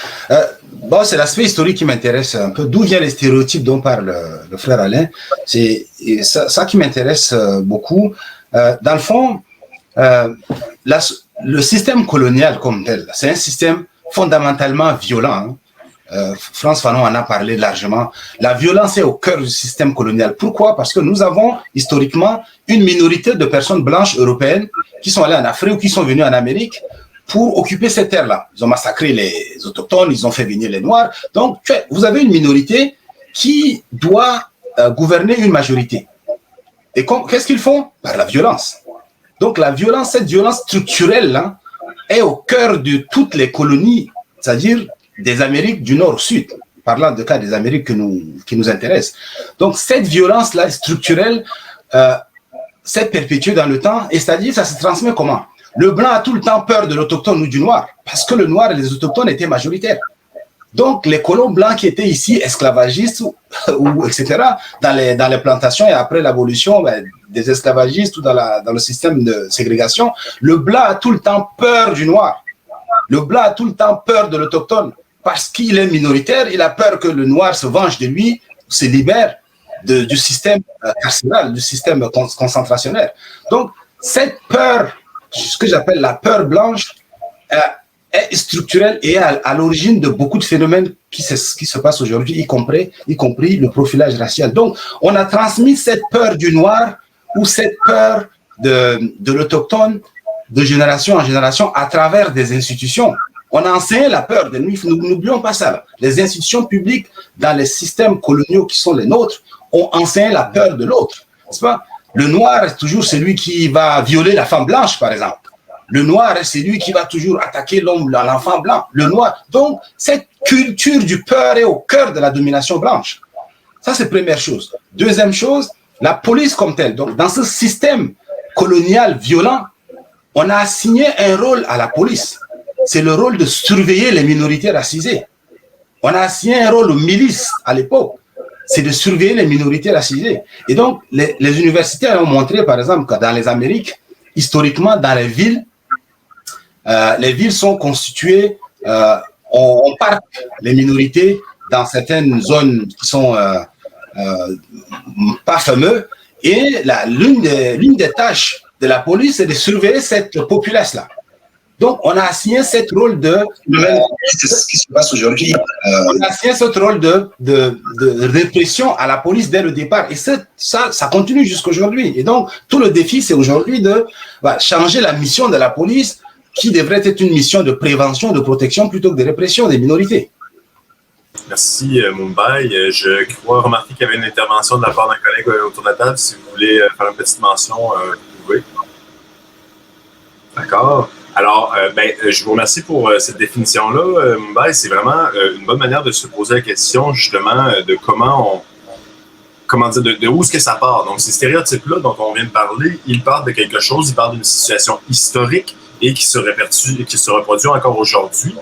Bon, c'est l'aspect historique qui m'intéresse un peu. D'où viennent les stéréotypes dont parle le frère Alain? C'est ça qui m'intéresse beaucoup. Dans le fond, le système colonial comme tel, c'est un système fondamentalement violent. Hein. Frantz Fanon en a parlé largement. La violence est au cœur du système colonial. Pourquoi? Parce que nous avons historiquement une minorité de personnes blanches européennes qui sont allées en Afrique ou qui sont venues en Amérique pour occuper ces terres-là. Ils ont massacré les autochtones, ils ont fait venir les Noirs. Donc, vous avez une minorité qui doit gouverner une majorité. Et qu'est-ce qu'ils font? Par la violence. Donc, la violence, cette violence structurelle là, est au cœur de toutes les colonies, c'est-à-dire des Amériques du Nord au Sud, parlant de cas des Amériques qui nous intéressent. Donc, cette violence-là structurelle s'est perpétuée dans le temps, et c'est-à-dire, ça se transmet comment? Le blanc a tout le temps peur de l'autochtone ou du noir, parce que le noir et les autochtones étaient majoritaires. Donc, les colons blancs qui étaient ici, esclavagistes, ou etc., dans les plantations et après l'abolition des esclavagistes ou dans le système de ségrégation, le blanc a tout le temps peur du noir. Le blanc a tout le temps peur de l'autochtone. Parce qu'il est minoritaire, il a peur que le noir se venge de lui, se libère du système carcéral, du système concentrationnaire. Donc, cette peur, ce que j'appelle la peur blanche, est structurelle et à l'origine de beaucoup de phénomènes qui se passent aujourd'hui, y compris le profilage racial. Donc, on a transmis cette peur du noir ou cette peur de l'autochtone de génération en génération à travers des institutions. On a enseigné la peur de nous, n'oublions pas ça. Les institutions publiques dans les systèmes coloniaux qui sont les nôtres ont enseigné la peur de l'autre. N'est-ce pas? Le noir est toujours celui qui va violer la femme blanche, par exemple. Le noir est celui qui va toujours attaquer l'enfant blanc. Le noir. Donc, cette culture du peur est au cœur de la domination blanche. Ça, c'est première chose. Deuxième chose, la police comme telle. Donc, dans ce système colonial violent, on a assigné un rôle à la police. C'est le rôle de surveiller les minorités racisées. On a assigné un rôle aux milices à l'époque. C'est de surveiller les minorités racisées. Et donc, les universitaires ont montré, par exemple, que dans les Amériques, historiquement, dans les villes sont constituées, on parque les minorités dans certaines zones qui sont pas fameuses. Et l'une des tâches de la police, c'est de surveiller cette populace-là. Donc, on a assigné ce rôle c'est ce qui se passe aujourd'hui. On a assigné ce rôle de répression à la police dès le départ. Et ça continue jusqu'aujourd'hui. Et donc, tout le défi, c'est aujourd'hui de changer la mission de la police, qui devrait être une mission de prévention, de protection, plutôt que de répression des minorités. Merci, Mumbai. Je crois remarquer qu'il y avait une intervention de la part d'un collègue autour de la table. Si vous voulez faire une petite mention, vous pouvez. D'accord. Alors, je vous remercie pour cette définition-là, Mumbai. C'est vraiment une bonne manière de se poser la question, justement, de de où est-ce que ça part. Donc, ces stéréotypes-là dont on vient de parler, ils partent de quelque chose, ils partent d'une situation historique et qui se reproduit encore aujourd'hui.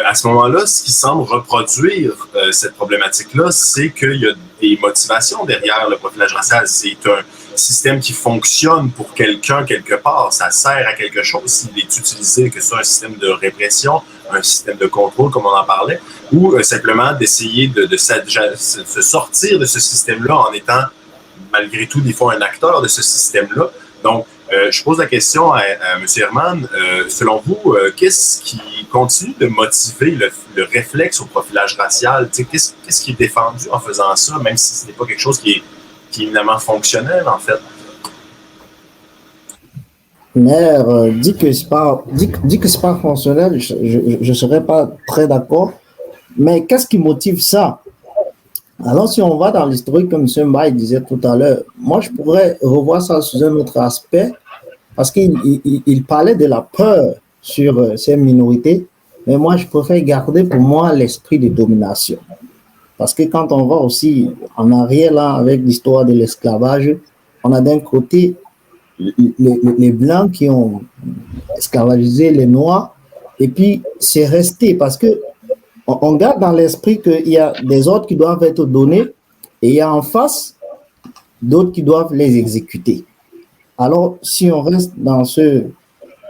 À ce moment-là, ce qui semble reproduire cette problématique-là, c'est qu'il y a des motivations derrière le profilage racial. système qui fonctionne pour quelqu'un quelque part, ça sert à quelque chose s'il est utilisé, que ce soit un système de répression, un système de contrôle, comme on en parlait, ou simplement d'essayer de se sortir de ce système-là en étant, malgré tout, des fois un acteur de ce système-là. Donc, je pose la question à M. Herman. Selon vous, qu'est-ce qui continue de motiver le réflexe au profilage racial? Qu'est-ce qui est défendu en faisant ça, même si ce n'est pas quelque chose qui est éminemment fonctionnel, en fait? Mais dit que c'est pas fonctionnel, je serais pas très d'accord. Mais qu'est-ce qui motive ça? Alors, si on va dans l'historique, comme M. Mbaye disait tout à l'heure, moi, je pourrais revoir ça sous un autre aspect, parce qu'il parlait de la peur sur ces minorités, mais moi, je préfère garder pour moi l'esprit de domination. Parce que quand on va aussi en arrière, là, avec l'histoire de l'esclavage, on a d'un côté les Blancs qui ont esclavagisé les Noirs, et puis c'est resté, parce que on garde dans l'esprit qu'il y a des ordres qui doivent être donnés et il y a en face d'autres qui doivent les exécuter. Alors, si on reste dans ce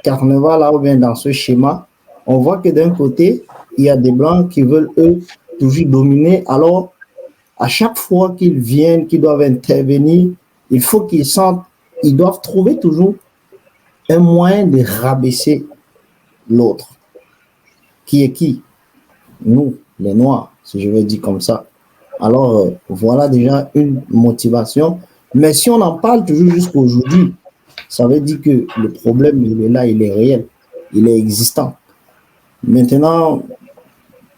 carnaval-là ou bien dans ce schéma, on voit que d'un côté, il y a des Blancs qui veulent, eux, toujours dominer. Alors, à chaque fois qu'ils viennent, qu'ils doivent intervenir, il faut qu'ils sentent, ils doivent trouver toujours un moyen de rabaisser l'autre. Qui est qui? Nous, les Noirs, si je veux dire comme ça. Alors, voilà déjà une motivation. Mais si on en parle toujours jusqu'à aujourd'hui, ça veut dire que le problème, il est là, il est réel, il est existant. Maintenant,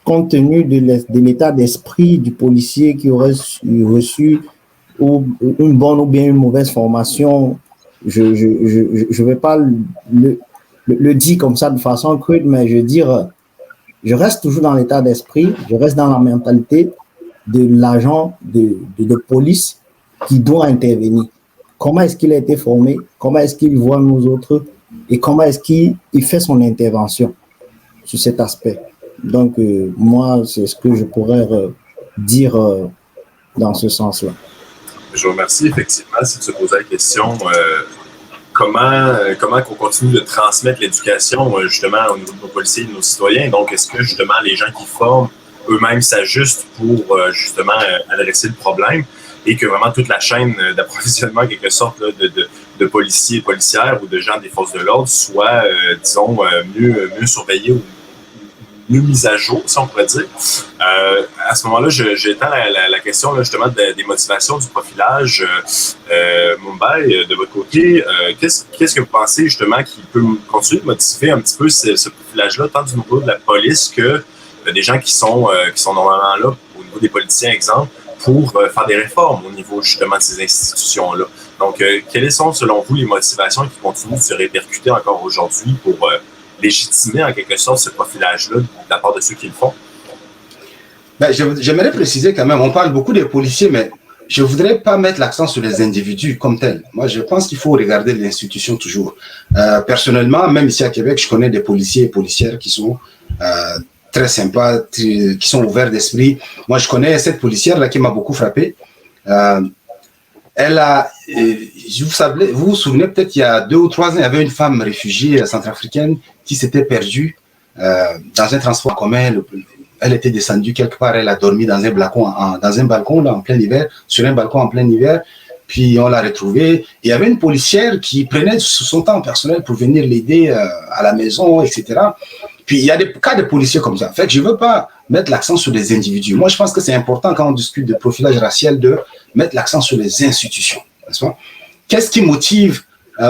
compte tenu de l'état d'esprit du policier qui aurait reçu une bonne ou bien une mauvaise formation, je vais pas le dire comme ça de façon crude, mais je veux dire, je reste toujours dans l'état d'esprit, je reste dans la mentalité de l'agent de police qui doit intervenir. Comment est-ce qu'il a été formé? Comment est-ce qu'il voit nous autres? Et comment est-ce qu'il fait son intervention sur cet aspect? Donc, moi, c'est ce que je pourrais dire dans ce sens-là. Je vous remercie. Effectivement, si tu posais la question, comment qu'on continue de transmettre l'éducation justement au niveau de nos policiers et de nos citoyens? Donc, est-ce que justement les gens qui forment eux-mêmes s'ajustent pour justement adresser le problème et que vraiment toute la chaîne d'approvisionnement, en quelque sorte, là, de policiers et policières ou de gens des forces de l'ordre soit, disons, mieux surveillée ou mieux mise à jour, si on pourrait dire. À ce moment-là, j'étends la question là, justement des motivations du profilage. Mbaye, de votre côté, qu'est-ce que vous pensez justement qui peut continuer de motiver un petit peu ce profilage-là, tant du niveau de la police que des gens qui sont normalement là, au niveau des politiciens, exemple, pour faire des réformes au niveau justement de ces institutions-là. Donc, quelles sont selon vous les motivations qui continuent de se répercuter encore aujourd'hui pour légitimer en quelque sorte ce profilage-là de la part de ceux qui le font? Ben, j'aimerais préciser quand même, on parle beaucoup des policiers, mais je ne voudrais pas mettre l'accent sur les individus comme tels. Moi, je pense qu'il faut regarder l'institution toujours. Personnellement, même ici à Québec, je connais des policiers et policières qui sont très sympas, qui sont ouverts d'esprit. Moi, je connais cette policière-là qui m'a beaucoup frappé. Elle a, vous vous souvenez, peut-être il y a 2 ou 3 ans, il y avait une femme réfugiée centrafricaine qui s'était perdue dans un transport commun. Elle était descendue quelque part, elle a dormi dans un balcon là, en plein hiver, sur un balcon en plein hiver. Puis on l'a retrouvée. Il y avait une policière qui prenait son temps personnel pour venir l'aider à la maison, etc. Puis il y a des cas de policiers comme ça. En fait, je ne veux pas mettre l'accent sur les individus. Moi, je pense que c'est important quand on discute de profilage racial de mettre l'accent sur les institutions. N'est-ce pas? Qu'est-ce qui motive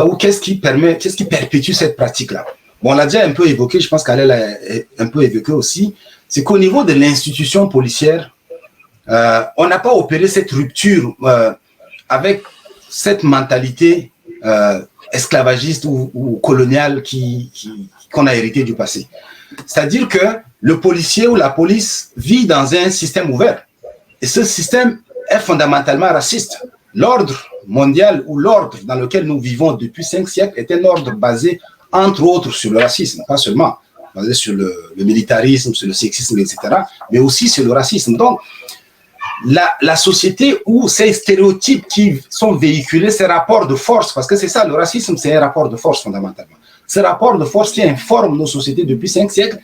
ou qu'est-ce qui perpétue cette pratique-là? Bon, on l'a déjà un peu évoqué, je pense qu'elle l'a un peu évoqué aussi. C'est qu'au niveau de l'institution policière, on n'a pas opéré cette rupture avec cette mentalité esclavagiste ou coloniale qu'on a hérité du passé. C'est-à-dire que le policier ou la police vit dans un système ouvert. Et ce système est fondamentalement raciste. L'ordre mondial ou l'ordre dans lequel nous vivons depuis 5 siècles est un ordre basé, entre autres, sur le racisme, pas seulement basé sur le militarisme, sur le sexisme, etc., mais aussi sur le racisme. Donc, la société où ces stéréotypes qui sont véhiculés, ces rapports de force, parce que c'est ça, le racisme, c'est un rapport de force fondamentalement. Ce rapport de force qui informe nos sociétés depuis 5 siècles,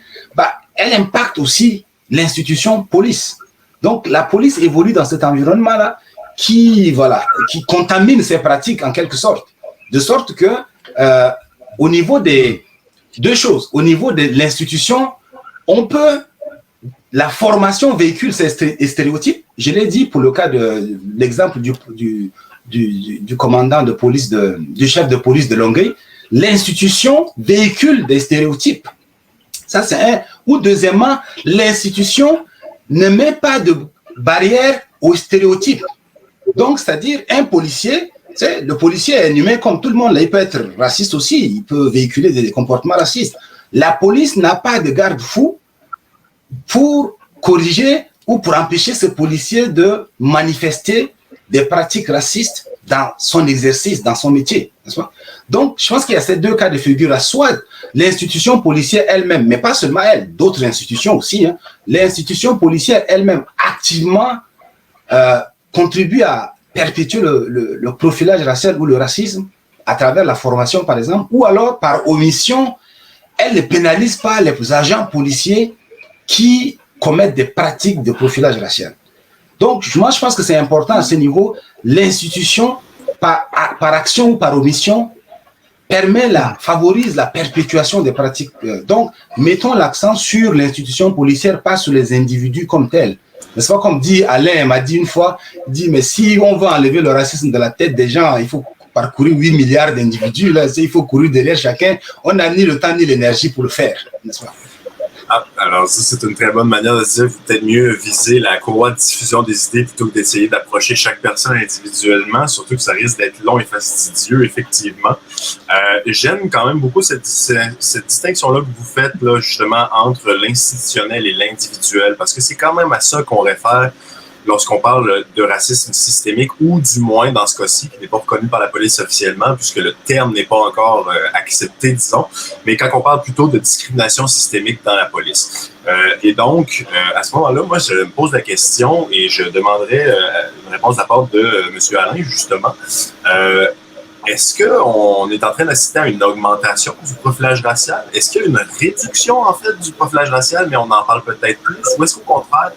elle impacte aussi l'institution police. Donc, la police évolue dans cet environnement-là qui contamine ces pratiques en quelque sorte. De sorte que, au niveau des deux choses, au niveau de l'institution, la formation véhicule ces stéréotypes. Je l'ai dit pour le cas de l'exemple du commandant de police, du chef de police de Longueuil. L'institution véhicule des stéréotypes. Ça, c'est un. Ou deuxièmement, l'institution ne met pas de barrière aux stéréotypes. Donc, c'est-à-dire, un policier, le policier est humain comme tout le monde. Là, il peut être raciste aussi, il peut véhiculer des comportements racistes. La police n'a pas de garde-fou pour corriger ou pour empêcher ce policier de manifester des pratiques racistes dans son exercice, dans son métier. Donc, je pense qu'il y a ces deux cas de figure. Soit l'institution policière elle-même, mais pas seulement elle, d'autres institutions aussi, l'institution policière elle-même activement contribue à perpétuer le profilage racial ou le racisme à travers la formation, par exemple, ou alors par omission, elle ne pénalise pas les agents policiers qui commettent des pratiques de profilage racial. Donc, moi, je pense que c'est important à ce niveau. L'institution, par action ou par omission, favorise la perpétuation des pratiques. Donc, mettons l'accent sur l'institution policière, pas sur les individus comme tels. N'est-ce pas comme dit Alain m'a dit une fois, mais si on veut enlever le racisme de la tête des gens, il faut parcourir 8 milliards d'individus, là, il faut courir derrière chacun. On n'a ni le temps ni l'énergie pour le faire, n'est-ce pas? Alors ça, c'est une très bonne manière de dire peut-être mieux viser la courroie de diffusion des idées plutôt que d'essayer d'approcher chaque personne individuellement, surtout que ça risque d'être long et fastidieux, effectivement. J'aime quand même beaucoup cette distinction-là que vous faites là, justement entre l'institutionnel et l'individuel, parce que c'est quand même à ça qu'on réfère lorsqu'on parle de racisme systémique, ou du moins dans ce cas-ci, qui n'est pas reconnu par la police officiellement, puisque le terme n'est pas encore accepté, disons, mais quand on parle plutôt de discrimination systémique dans la police. Et donc, à ce moment-là, moi, je me pose la question et je demanderais une réponse de la part de M. Alain, justement. Est-ce qu'on est en train d'assister à une augmentation du profilage racial? Est-ce qu'il y a une réduction, en fait, du profilage racial, mais on en parle peut-être plus? Ou est-ce qu'au contraire,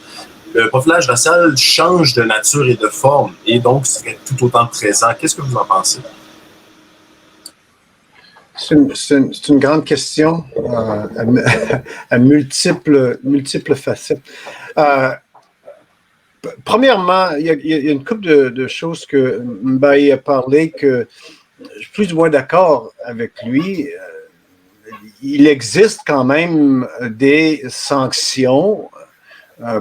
le profilage racial change de nature et de forme et donc serait tout autant présent? Qu'est-ce que vous en pensez? C'est une grande question à multiples facettes. Premièrement, il y a une couple de choses que Mbaye a parlé que je suis plus ou moins d'accord avec lui. Il existe quand même des sanctions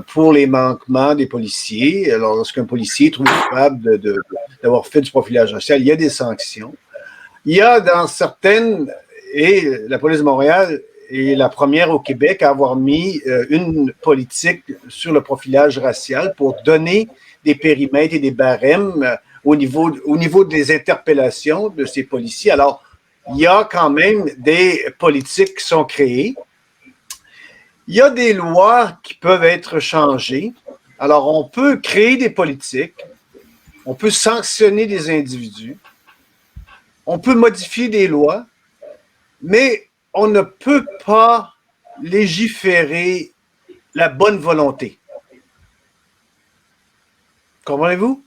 pour les manquements des policiers. Alors, lorsqu'un policier est trouvé coupable d'avoir fait du profilage racial, il y a des sanctions. Il y a dans certaines, et la police de Montréal est la première au Québec à avoir mis une politique sur le profilage racial pour donner des périmètres et des barèmes au niveau des interpellations de ces policiers. Alors, il y a quand même des politiques qui sont créées. Il y a des lois qui peuvent être changées. Alors, on peut créer des politiques, on peut sanctionner des individus, on peut modifier des lois, mais on ne peut pas légiférer la bonne volonté. Comprenez-vous?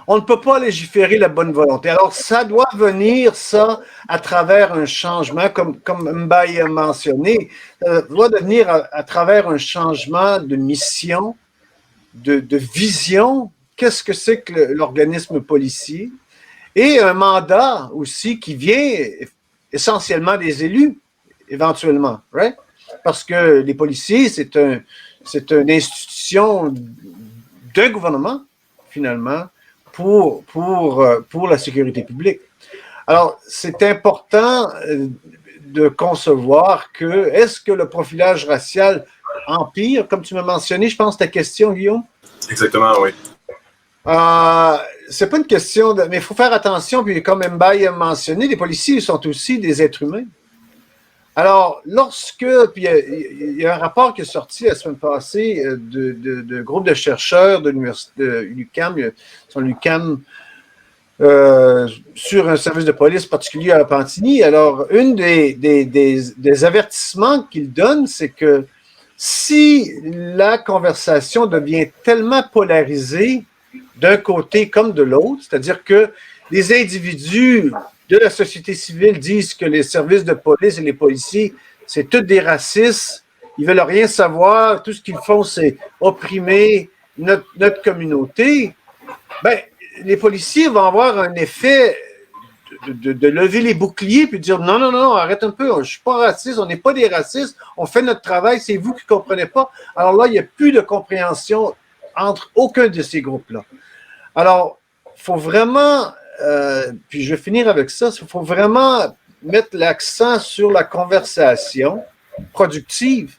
On ne peut pas légiférer la bonne volonté. Alors, ça doit venir, ça, à travers un changement, comme Mbaye a mentionné, ça doit venir à travers un changement de mission, de vision. Qu'est-ce que c'est que l'organisme policier? Et un mandat aussi qui vient essentiellement des élus, éventuellement, right? Parce que les policiers, c'est une institution d'un gouvernement, finalement, pour la sécurité publique. Alors, c'est important de concevoir que, est-ce que le profilage racial empire, comme tu m'as mentionné, je pense, ta question, Guillaume? Exactement, oui. C'est pas une question mais il faut faire attention, puis comme Mbaye a mentionné, les policiers sont aussi des êtres humains. Alors, puis il y a un rapport qui est sorti la semaine passée de groupe de chercheurs de l'université de l'UQAM, sur un service de police particulier à Repentigny. Alors, une des avertissements qu'ils donnent, c'est que si la conversation devient tellement polarisée d'un côté comme de l'autre, c'est-à-dire que les individus de la société civile disent que les services de police et les policiers, c'est tous des racistes, ils veulent rien savoir, tout ce qu'ils font, c'est opprimer notre communauté, ben, les policiers vont avoir un effet de lever les boucliers puis de dire non, non, non, arrête un peu, je ne suis pas raciste, on n'est pas des racistes, on fait notre travail, c'est vous qui ne comprenez pas. Alors là, il n'y a plus de compréhension entre aucun de ces groupes-là. Alors, il faut vraiment, puis je vais finir avec ça, il faut vraiment mettre l'accent sur la conversation productive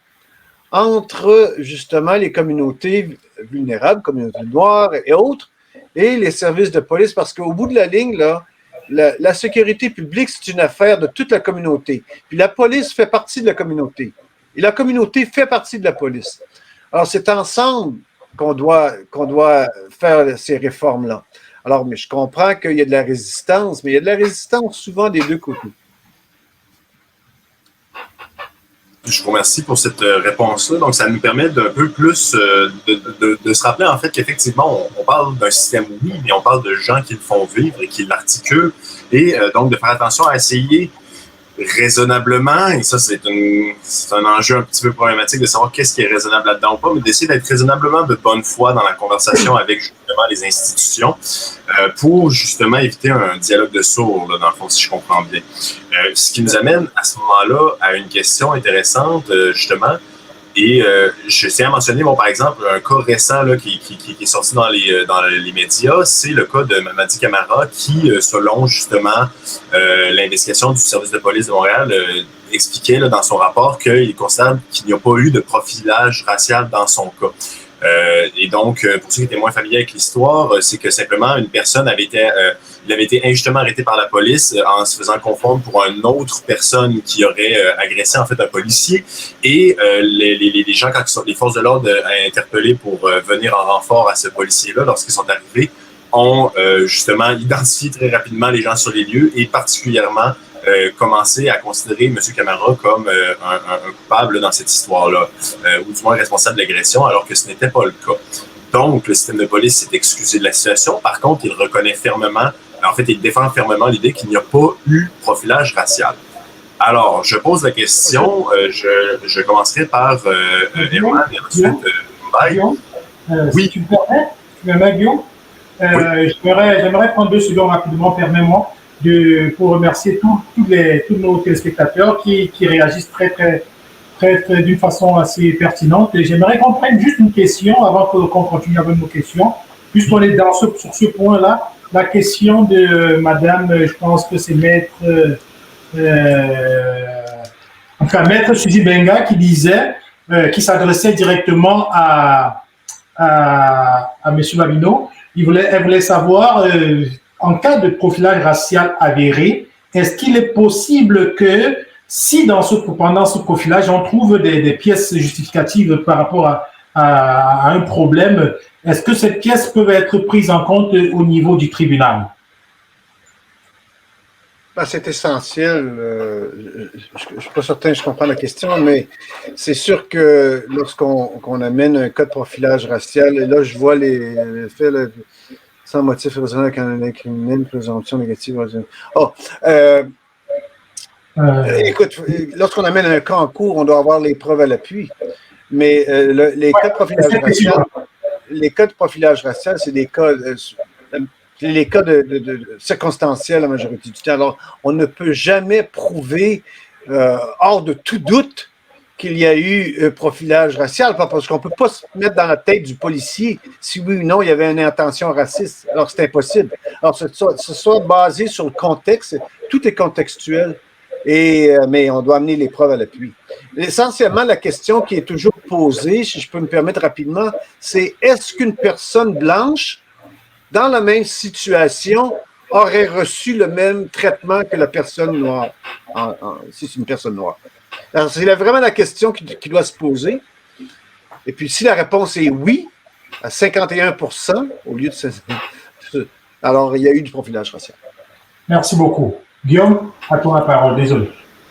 entre justement les communautés vulnérables, communautés noires et autres, et les services de police, parce qu'au bout de la ligne, là, la sécurité publique, c'est une affaire de toute la communauté. Puis la police fait partie de la communauté. Et la communauté fait partie de la police. Alors, c'est ensemble qu'on doit faire ces réformes-là. Alors, mais je comprends qu'il y a de la résistance, mais il y a de la résistance souvent des deux côtés. Je vous remercie pour cette réponse-là. Donc, ça nous permet d'un peu plus de se rappeler, en fait, qu'effectivement, on parle d'un système, oui, mais on parle de gens qui le font vivre et qui l'articulent. Et donc, de faire attention à essayer raisonnablement, et ça, c'est un enjeu un petit peu problématique de savoir qu'est-ce qui est raisonnable là-dedans ou pas, mais d'essayer d'être raisonnablement de bonne foi dans la conversation avec, justement, les institutions pour, justement, éviter un dialogue de sourds, là, dans le fond, si je comprends bien. Ce qui nous amène, à ce moment-là, à une question intéressante, justement, et je tiens à mentionner, bon, par exemple, un cas récent là, qui est sorti dans les médias, c'est le cas de Mamadi Camara qui, selon justement l'investigation du service de police de Montréal, expliquait là, dans son rapport qu'il considère qu'il n'y a pas eu de profilage racial dans son cas. Et donc, pour ceux qui étaient moins familiers avec l'histoire, c'est que simplement une personne il avait été injustement arrêté par la police en se faisant confondre pour une autre personne qui aurait agressé en fait un policier. Et les gens, quand les forces de l'ordre interpellés pour venir en renfort à ce policier-là, lorsqu'ils sont arrivés, ont justement identifié très rapidement les gens sur les lieux et particulièrement commencer à considérer M. Camara comme un coupable dans cette histoire-là, ou du moins responsable de l'agression, alors que ce n'était pas le cas. Donc, le système de police s'est excusé de la situation. Par contre, il reconnaît fermement, en fait, il défend fermement l'idée qu'il n'y a pas eu profilage racial. Alors, je pose la question, je commencerai par Erwan et ensuite Mbaye. Oui. Si tu me permets, Guillaume, j'aimerais prendre 2 secondes rapidement, permets-moi, pour remercier tous nos téléspectateurs qui réagissent d'une façon assez pertinente. Et j'aimerais qu'on prenne juste une question avant qu'on continue avec nos questions, puisqu'on est sur ce point-là. La question de Madame, je pense que c'est Maître Suzy Benga qui disait, qui s'adressait directement à M. Babineau. Elle voulait savoir, en cas de profilage racial avéré, est-ce qu'il est possible que si pendant ce profilage, on trouve des pièces justificatives par rapport à un problème, est-ce que ces pièces peuvent être prises en compte au niveau du tribunal? Ben, c'est essentiel. Je ne suis pas certain que je comprends la question, mais c'est sûr que lorsqu'on amène un cas de profilage racial, et là, je vois les faits sans motif raisonnable quand on incrimine une présomption négative. Écoute, lorsqu'on amène un cas en cours, on doit avoir les preuves à l'appui. Mais les cas de profilage racial, c'est des cas, de circonstanciels la majorité du temps. Alors, on ne peut jamais prouver, hors de tout doute, qu'il y a eu profilage racial, parce qu'on ne peut pas se mettre dans la tête du policier si oui ou non il y avait une intention raciste. Alors, c'est impossible. Alors, ce soit basé sur le contexte, tout est contextuel. Mais on doit amener les preuves à l'appui. Essentiellement, la question qui est toujours posée, si je peux me permettre rapidement, c'est est-ce qu'une personne blanche, dans la même situation, aurait reçu le même traitement que la personne noire, si c'est une personne noire? Alors, c'est vraiment la question qui doit se poser. Et puis, si la réponse est oui, à 51% au lieu de... Alors, il y a eu du profilage racial. Merci beaucoup. Guillaume, à toi la parole. Désolé.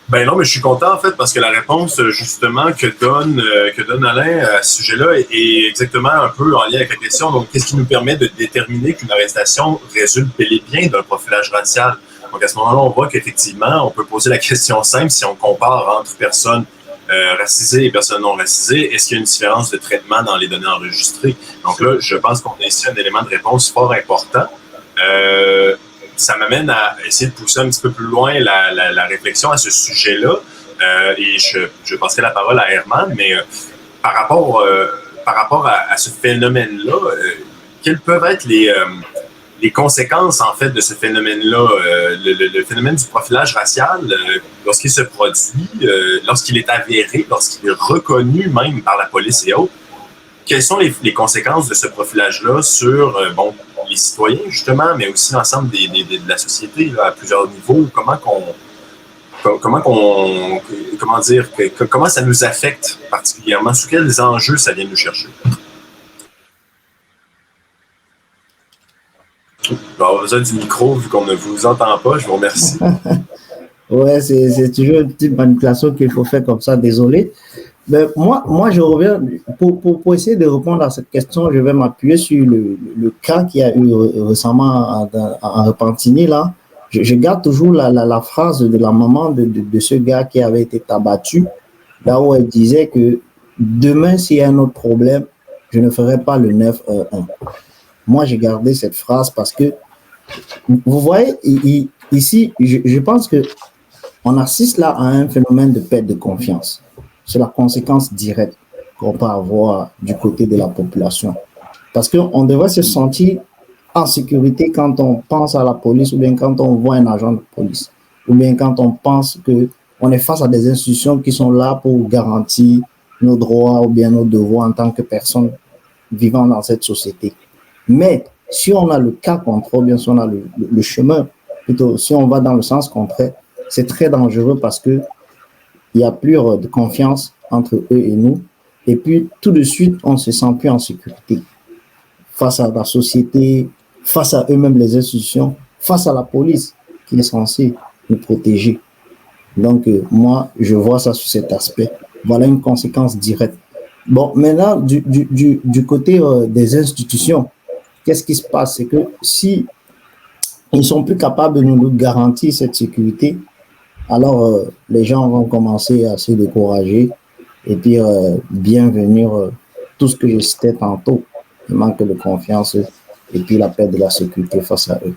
Ben non, mais je suis content en fait parce que la réponse justement que donne Alain à ce sujet-là est exactement un peu en lien avec la question. Donc, qu'est-ce qui nous permet de déterminer qu'une arrestation résulte bel et bien d'un profilage racial? Donc, à ce moment-là, on voit qu'effectivement, on peut poser la question simple si on compare entre personnes racisées et personnes non racisées. Est-ce qu'il y a une différence de traitement dans les données enregistrées? Donc là, je pense qu'on a ici un élément de réponse fort important. Ça m'amène à essayer de pousser un petit peu plus loin la réflexion à ce sujet-là. Et je passerai la parole à Herman, mais par rapport à ce phénomène-là, quelles peuvent être les conséquences, en fait, de ce phénomène-là, le phénomène du profilage racial, lorsqu'il se produit, lorsqu'il est avéré, lorsqu'il est reconnu même par la police et autres, quelles sont les conséquences de ce profilage-là sur, les citoyens, justement, mais aussi l'ensemble de la société, là, à plusieurs niveaux? Comment ça nous affecte particulièrement? Sous quels enjeux ça vient nous chercher? On va avoir besoin du micro, vu qu'on ne vous entend pas. Je vous remercie. Ouais, c'est toujours une petite manipulation qu'il faut faire comme ça, désolé. Mais moi, je reviens, pour essayer de répondre à cette question, je vais m'appuyer sur le cas qu'il y a eu récemment en Repentigny, là. Je garde toujours la phrase de la maman de ce gars qui avait été abattu, là où elle disait que demain, s'il y a un autre problème, je ne ferai pas le 9-1. Moi, j'ai gardé cette phrase parce que, vous voyez, ici, je pense que on assiste là à un phénomène de perte de confiance. C'est la conséquence directe qu'on peut avoir du côté de la population. Parce qu'on devrait se sentir en sécurité quand on pense à la police ou bien quand on voit un agent de police ou bien quand on pense qu'on est face à des institutions qui sont là pour garantir nos droits ou bien nos devoirs en tant que personne vivant dans cette société. Mais si on a le cas contraire, bien si on a le chemin, plutôt si on va dans le sens contraire, c'est très dangereux parce que il n'y a plus de confiance entre eux et nous. Et puis, tout de suite, on ne se sent plus en sécurité face à la société, face à eux-mêmes, les institutions, face à la police qui est censée nous protéger. Donc, moi, je vois ça sur cet aspect. Voilà une conséquence directe. Bon, maintenant, du côté des institutions, qu'est-ce qui se passe? C'est que si ils ne sont plus capables de nous garantir cette sécurité, alors les gens vont commencer à se décourager et puis bien venir tout ce que je citais tantôt, le manque de confiance et puis la perte de la sécurité face à eux.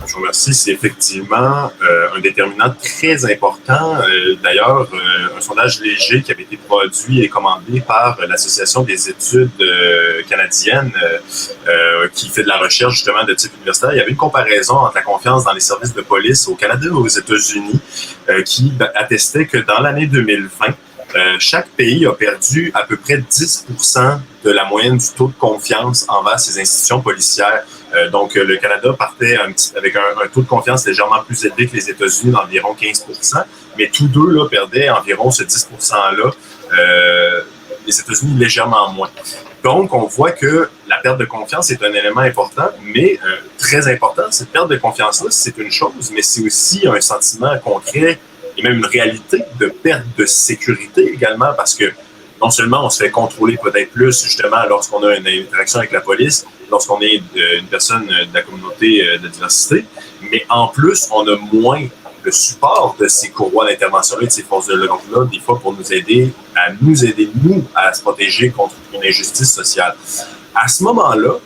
Je vous remercie. C'est effectivement un déterminant très important. D'ailleurs, un sondage léger qui avait été produit et commandé par l'Association des études canadiennes qui fait de la recherche justement de type universitaire. Il y avait une comparaison entre la confiance dans les services de police au Canada et aux États-Unis qui attestait que dans l'année 2020, chaque pays a perdu à peu près 10% de la moyenne du taux de confiance envers ses institutions policières. Donc, le Canada partait avec un taux de confiance légèrement plus élevé que les États-Unis, d'environ 15%, mais tous deux là, perdaient environ ce 10%-là, les États-Unis légèrement moins. Donc, on voit que la perte de confiance est un élément important, mais très important. Cette perte de confiance-là, c'est une chose, mais c'est aussi un sentiment concret et même une réalité de perte de sécurité également, parce que non seulement on se fait contrôler peut-être plus justement lorsqu'on a une interaction avec la police, lorsqu'on est une personne de la communauté de diversité, mais en plus, on a moins le support de ces courroies d'intervention-là, de ces forces-là, donc là, des fois, pour nous aider, nous, à se protéger contre une injustice sociale. À ce moment-là,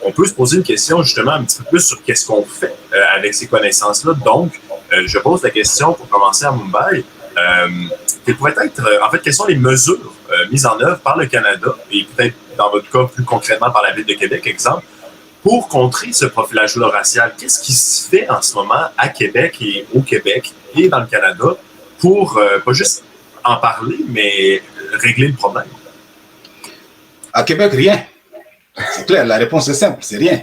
on peut se poser une question justement un petit peu plus sur qu'est-ce qu'on fait avec ces connaissances-là. Donc, je pose la question pour commencer à Mumbai. Quelles sont les mesures mises en œuvre par le Canada et peut-être dans votre cas plus concrètement par la Ville de Québec, exemple, pour contrer ce profilage-là racial? Qu'est-ce qui se fait en ce moment à Québec et au Québec et dans le Canada pour pas juste en parler, mais régler le problème? À Québec, rien. C'est clair, la réponse est simple, c'est rien.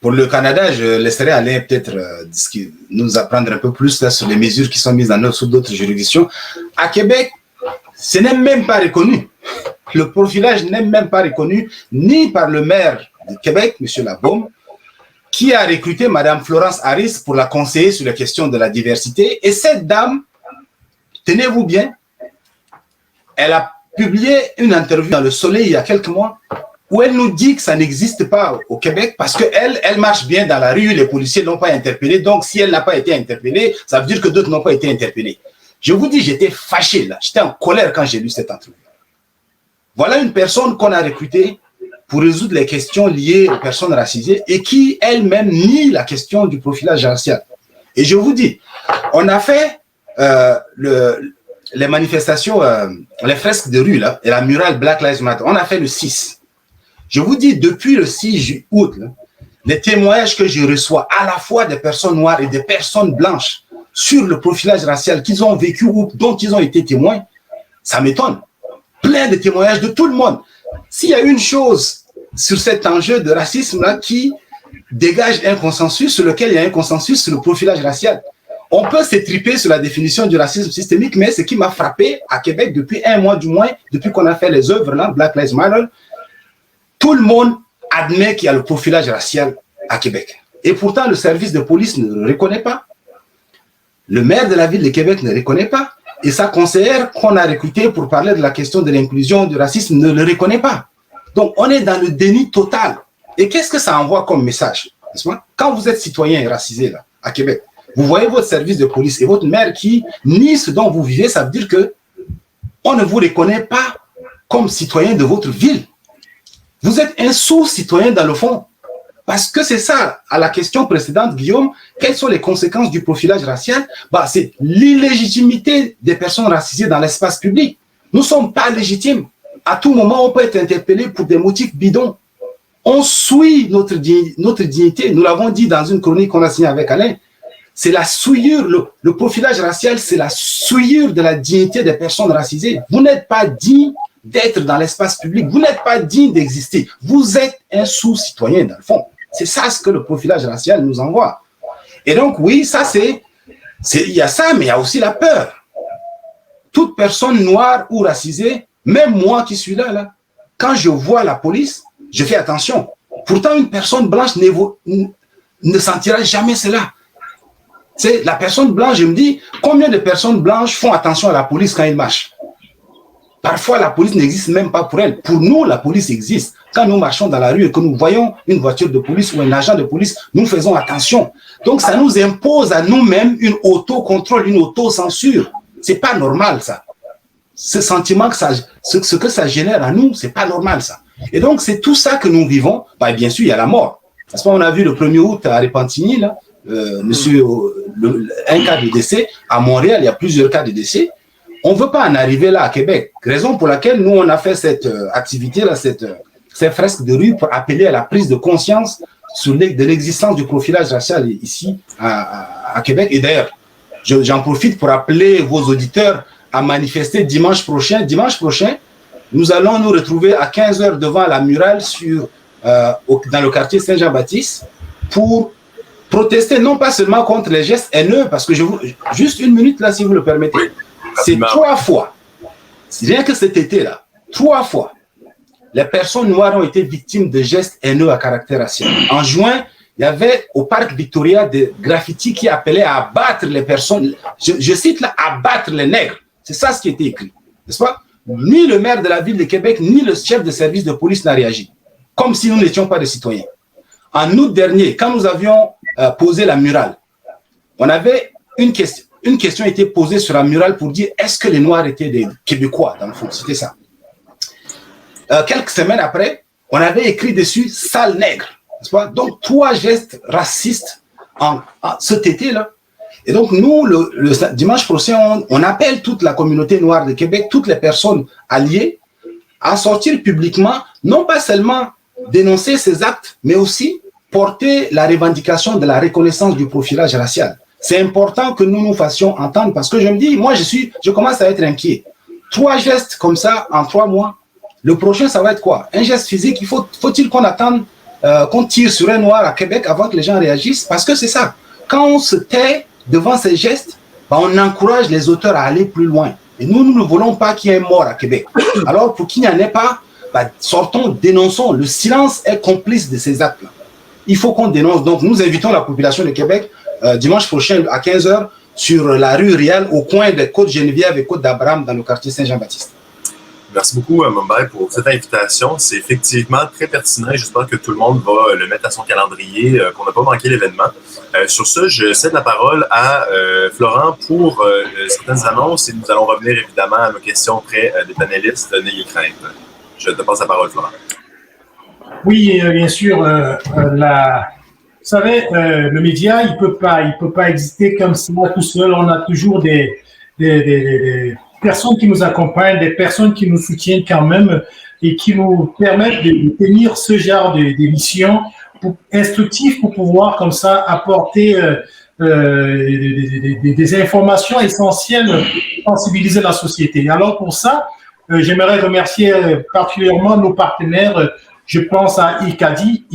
pour le Canada, je laisserai aller peut-être nous apprendre un peu plus là, sur les mesures qui sont mises en œuvre sur d'autres juridictions. À Québec, ce n'est même pas reconnu. Le profilage n'est même pas reconnu ni par le maire de Québec, M. Labaume, qui a recruté Mme Florence Harris pour la conseiller sur les questions de la diversité. Et cette dame, tenez-vous bien, elle a publié une interview dans Le Soleil il y a quelques mois où elle nous dit que ça n'existe pas au Québec parce qu'elle elle marche bien dans la rue, les policiers ne l'ont pas interpellée. Donc, si elle n'a pas été interpellée, ça veut dire que d'autres n'ont pas été interpellés. Je vous dis, j'étais fâché là, j'étais en colère quand j'ai lu cette interview. Voilà une personne qu'on a recrutée pour résoudre les questions liées aux personnes racisées et qui elle-même nie la question du profilage racial. Et je vous dis, on a fait les manifestations, les fresques de rue là, et la murale Black Lives Matter, on a fait le 6. Je vous dis, depuis le 6 août, là, les témoignages que je reçois à la fois des personnes noires et des personnes blanches sur le profilage racial qu'ils ont vécu ou dont ils ont été témoins, ça m'étonne. Plein de témoignages de tout le monde. S'il y a une chose sur cet enjeu de racisme-là qui dégage un consensus, sur lequel il y a un consensus sur le profilage racial, on peut s'étriper sur la définition du racisme systémique, mais ce qui m'a frappé à Québec depuis un mois du moins, depuis qu'on a fait les œuvres là, Black Lives Matter, tout le monde admet qu'il y a le profilage racial à Québec. Et pourtant, le service de police ne le reconnaît pas. Le maire de la ville de Québec ne le reconnaît pas. Et sa conseillère qu'on a recrutée pour parler de la question de l'inclusion, du racisme, ne le reconnaît pas. Donc, on est dans le déni total. Et qu'est-ce que ça envoie comme message? Quand vous êtes citoyen et racisé là, à Québec, vous voyez votre service de police et votre maire qui nie ce dont vous vivez, ça veut dire que on ne vous reconnaît pas comme citoyen de votre ville. Vous êtes un sous-citoyen dans le fond. Parce que c'est ça, à la question précédente, Guillaume, quelles sont les conséquences du profilage racial? C'est l'illégitimité des personnes racisées dans l'espace public. Nous ne sommes pas légitimes. À tout moment, on peut être interpellé pour des motifs bidons. On souille notre dignité. Nous l'avons dit dans une chronique qu'on a signée avec Alain. C'est la souillure, le profilage racial, c'est la souillure de la dignité des personnes racisées. Vous n'êtes pas digne d'être dans l'espace public. Vous n'êtes pas digne d'exister. Vous êtes un sous-citoyen, dans le fond. C'est ça ce que le profilage racial nous envoie. Et donc, oui, ça il y a ça, mais il y a aussi la peur. Toute personne noire ou racisée, même moi qui suis là, quand je vois la police, je fais attention. Pourtant, une personne blanche ne sentira jamais cela. C'est la personne blanche, je me dis, combien de personnes blanches font attention à la police quand ils marchent? Parfois, la police n'existe même pas pour elles. Pour nous, la police existe. Quand nous marchons dans la rue et que nous voyons une voiture de police ou un agent de police, nous faisons attention. Donc, ça nous impose à nous-mêmes une autocontrôle, une autocensure. C'est pas normal, ça. Ce sentiment, ce que ça génère à nous, c'est pas normal, ça. Et donc, c'est tout ça que nous vivons. Bien sûr, il y a la mort. Parce qu'on a vu le 1er août à Repentigny, là, un cas de décès. À Montréal, il y a plusieurs cas de décès. On ne veut pas en arriver là à Québec. Raison pour laquelle nous, on a fait cette activité-là, ces fresques de rue pour appeler à la prise de conscience de l'existence du profilage racial ici à Québec. Et d'ailleurs, j'en profite pour appeler vos auditeurs à manifester dimanche prochain. Dimanche prochain, nous allons nous retrouver à 15h devant la murale dans le quartier Saint-Jean-Baptiste pour protester non pas seulement contre les gestes haineux, parce que juste une minute là, si vous le permettez. C'est 3 fois, rien que cet été-là, 3 fois, les personnes noires ont été victimes de gestes haineux à caractère racial. En juin, il y avait au parc Victoria des graffitis qui appelaient à abattre les personnes, je cite là, abattre les nègres. C'est ça ce qui était écrit, n'est-ce pas? Ni le maire de la ville de Québec, ni le chef de service de police n'a réagi, comme si nous n'étions pas des citoyens. En août dernier, quand nous avions posé la murale, on avait une question était posée sur la murale pour dire est-ce que les Noirs étaient des Québécois, dans le fond, c'était ça. Quelques semaines après, on avait écrit dessus « sale nègre ». Donc, 3 gestes racistes cet été-là. Et donc, nous, le dimanche prochain, on appelle toute la communauté noire de Québec, toutes les personnes alliées, à sortir publiquement, non pas seulement dénoncer ces actes, mais aussi porter la revendication de la reconnaissance du profilage racial. C'est important que nous nous fassions entendre parce que je me dis, moi, je commence à être inquiet. 3 gestes comme ça en 3 mois. Le prochain, ça va être quoi? Un geste physique, faut-il qu'on attende qu'on tire sur un noir à Québec avant que les gens réagissent, parce que c'est ça. Quand on se tait devant ces gestes, ben, on encourage les auteurs à aller plus loin. Et nous ne voulons pas qu'il y ait un mort à Québec. Alors, pour qu'il n'y en ait pas, ben, sortons, dénonçons. Le silence est complice de ces actes-là. Il faut qu'on dénonce. Donc, nous invitons la population de Québec dimanche prochain à 15h sur la rue Rial, au coin des Côtes Geneviève et Côtes d'Abraham, dans le quartier Saint-Jean-Baptiste. Merci beaucoup, Mumbai, pour cette invitation. C'est effectivement très pertinent et j'espère que tout le monde va le mettre à son calendrier, qu'on n'a pas manqué l'événement. Sur ce, je cède la parole à Florent pour certaines annonces et nous allons revenir évidemment à nos questions auprès des panélistes. N'ayez crainte. Je te passe la parole, Florent. Oui, bien sûr. Vous savez, le média, il peut pas exister comme ça tout seul. On a toujours des personnes qui nous accompagnent, des personnes qui nous soutiennent quand même et qui nous permettent de tenir ce genre d'émission instructif pour pouvoir comme ça apporter des informations essentielles pour sensibiliser la société. Alors pour ça, j'aimerais remercier particulièrement nos partenaires. Je pense à ICADI,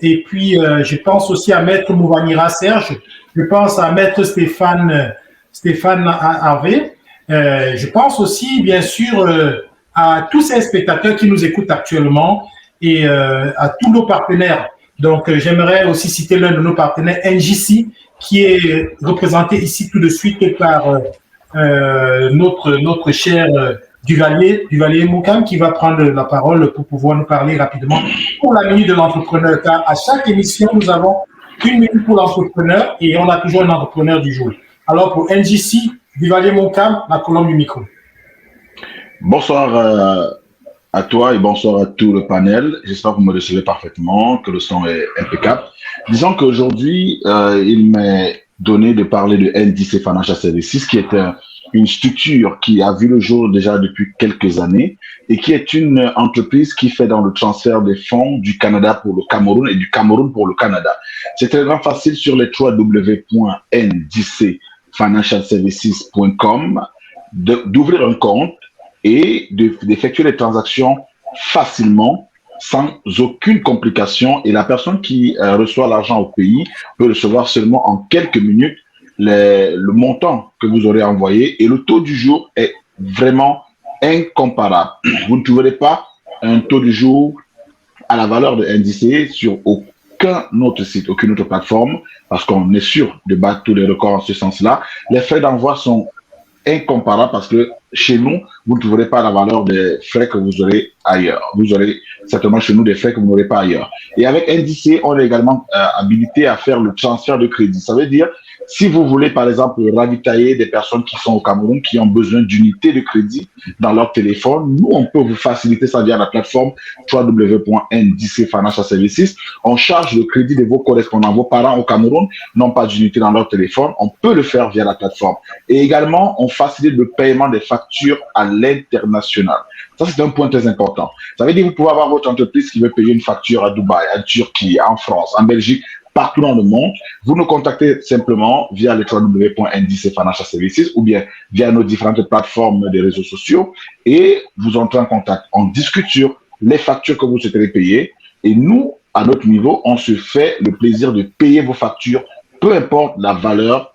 et puis je pense aussi à Maître Mouvanira Serge, je pense à Maître Stéphane Harvey. Je pense aussi, bien sûr, à tous ces spectateurs qui nous écoutent actuellement et à tous nos partenaires. Donc, j'aimerais aussi citer l'un de nos partenaires, NJC, qui est représenté ici tout de suite par notre cher Duvalier Moukam, qui va prendre la parole pour pouvoir nous parler rapidement pour la minute de l'entrepreneur. Car à chaque émission, nous avons une minute pour l'entrepreneur et on a toujours un entrepreneur du jour. Alors, pour NJC, Duvalier Moukam, la colonne du micro. Bonsoir à toi et bonsoir à tout le panel. J'espère que vous me recevez parfaitement, que le son est impeccable. Disons qu'aujourd'hui, il m'est donné de parler de NDC Financial Services, qui est une structure qui a vu le jour déjà depuis quelques années et qui est une entreprise qui fait dans le transfert des fonds du Canada pour le Cameroun et du Cameroun pour le Canada. C'est très facile sur les www.ndcfinancialservices.com d'ouvrir un compte et d'effectuer les transactions facilement, sans aucune complication. Et la personne qui reçoit l'argent au pays peut recevoir seulement en quelques minutes le montant que vous aurez envoyé. Et le taux du jour est vraiment incomparable. Vous ne trouverez pas un taux du jour à la valeur de NDC sur aucun autre site, aucune autre plateforme, parce qu'on est sûr de battre tous les records en ce sens-là. Les frais d'envoi sont incomparable parce que chez nous, vous ne trouverez pas la valeur des frais que vous aurez ailleurs. Vous aurez certainement chez nous des frais que vous n'aurez pas ailleurs. Et avec NDC, on est également habilité à faire le transfert de crédit. Ça veut dire, si vous voulez, par exemple, ravitailler des personnes qui sont au Cameroun, qui ont besoin d'unités de crédit dans leur téléphone, nous, on peut vous faciliter ça via la plateforme www.ndc Financial Services. On charge le crédit de vos correspondants, vos parents au Cameroun n'ont pas d'unité dans leur téléphone. On peut le faire via la plateforme. Et également, on facilite le paiement des factures à l'international. Ça, c'est un point très important. Ça veut dire que vous pouvez avoir votre entreprise qui veut payer une facture à Dubaï, en Turquie, en France, en Belgique, partout dans le monde. Vous nous contactez simplement via le www.ndc Financial Services ou bien via nos différentes plateformes des réseaux sociaux et vous entrez en contact. On discute sur les factures que vous souhaiterez payer et nous, à notre niveau, on se fait le plaisir de payer vos factures, peu importe la valeur,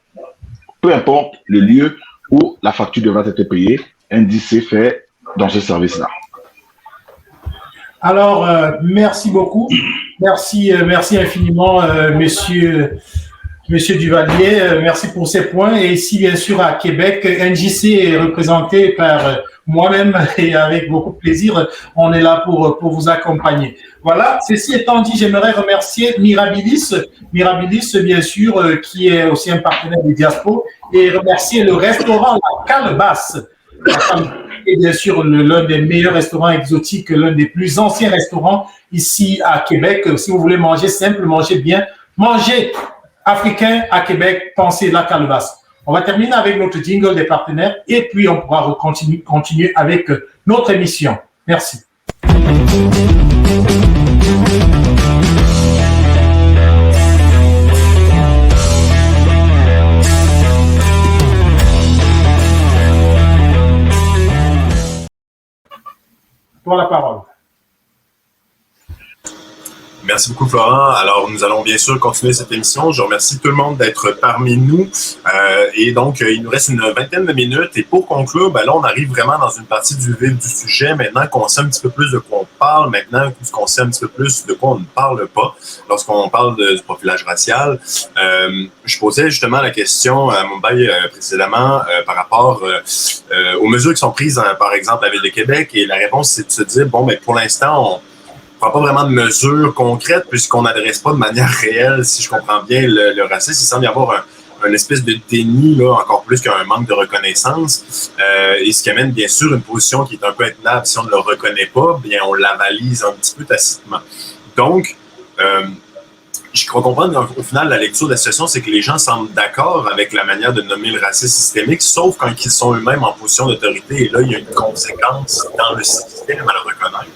peu importe le lieu où la facture devra être payée. NDC fait dans ce service-là. Alors, merci beaucoup. Merci infiniment, monsieur Duvalier. Merci pour ces points. Et ici, bien sûr, à Québec, NJC est représenté par moi-même et avec beaucoup de plaisir, on est là pour vous accompagner. Voilà. Ceci étant dit, j'aimerais remercier Mirabilis, bien sûr, qui est aussi un partenaire du Diaspo, et remercier le restaurant La Calebasse. Et bien sûr, l'un des meilleurs restaurants exotiques, l'un des plus anciens restaurants ici à Québec. Si vous voulez manger simple, manger bien, manger africain à Québec, pensez La Calebasse. On va terminer avec notre jingle des partenaires et puis on pourra continuer avec notre émission. Merci. Pour la parole. Merci beaucoup, Florent. Alors, nous allons bien sûr continuer cette émission. Je remercie tout le monde d'être parmi nous. Et donc, il nous reste une vingtaine de minutes. Et pour conclure, ben là, on arrive vraiment dans une partie du vif du sujet. Maintenant qu'on sait un petit peu plus de quoi on parle, maintenant qu'on sait un petit peu plus de quoi on ne parle pas, lorsqu'on parle du profilage racial, je posais justement la question à Mumbai précédemment par rapport aux mesures qui sont prises, par exemple, à la Ville de Québec. Et la réponse, c'est de se dire, bon, mais pour l'instant, on ne prend pas vraiment de mesures concrètes puisqu'on n'adresse pas de manière réelle, si je comprends bien, le racisme. Il semble y avoir un espèce de déni, là, encore plus qu'un manque de reconnaissance. Et ce qui amène, bien sûr, une position qui est un peu intenable. Si on ne le reconnaît pas, bien, on l'avalise un petit peu tacitement. Donc, je crois comprendre au final, la lecture de la situation, c'est que les gens semblent d'accord avec la manière de nommer le racisme systémique, sauf quand ils sont eux-mêmes en position d'autorité. Et là, il y a une conséquence dans le système à le reconnaître.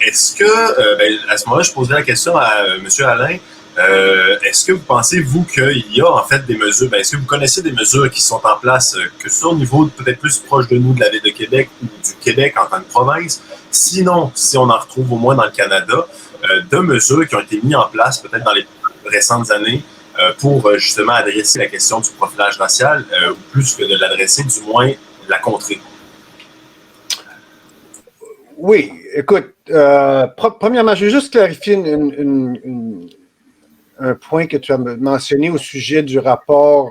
Est-ce que, à ce moment-là, je poserai la question à M. Alain, est-ce que vous pensez, vous, qu'il y a en fait des mesures, est-ce que vous connaissez des mesures qui sont en place, que ce soit au niveau peut-être plus proche de nous, de la Ville de Québec ou du Québec en tant que province, sinon, si on en retrouve au moins dans le Canada, de mesures qui ont été mises en place peut-être dans les récentes années pour justement adresser la question du profilage racial, ou plus que de l'adresser, du moins la contrer? Oui, écoute, premièrement, je vais juste clarifier un point que tu as mentionné au sujet du rapport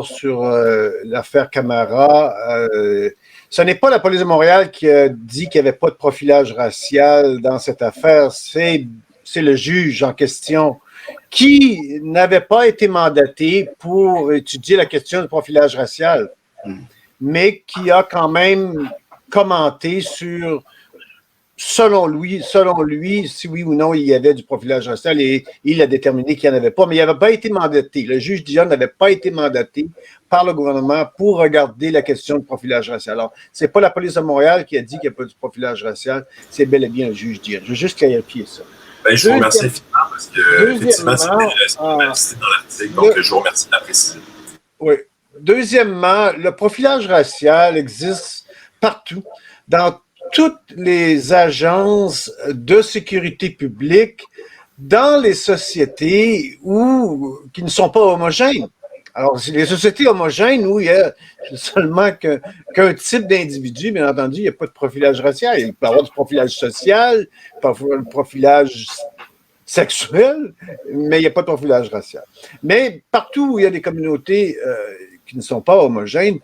sur l'affaire Camara. Ce n'est pas la police de Montréal qui a dit qu'il n'y avait pas de profilage racial dans cette affaire, c'est le juge en question qui n'avait pas été mandaté pour étudier la question du profilage racial, mais qui a quand même commenté sur, selon lui, si oui ou non il y avait du profilage racial, et il a déterminé qu'il n'y en avait pas, mais il n'avait pas été mandaté. Le juge Dion n'avait pas été mandaté par le gouvernement pour regarder la question du profilage racial. Alors, c'est pas la police de Montréal qui a dit qu'il n'y a pas du profilage racial, c'est bel et bien le juge Dion. Je veux juste clarifier ça. Je vous remercie infiniment parce que, effectivement, c'était dans l'article, donc je vous remercie de la précision. Oui. Deuxièmement, le profilage racial existe partout, dans toutes les agences de sécurité publique, dans les sociétés qui ne sont pas homogènes. Alors, les sociétés homogènes où il y a seulement qu'un type d'individu, bien entendu, il n'y a pas de profilage racial. Il peut y avoir du profilage social, parfois le profilage sexuel, mais il n'y a pas de profilage racial. Mais partout où il y a des communautés qui ne sont pas homogènes,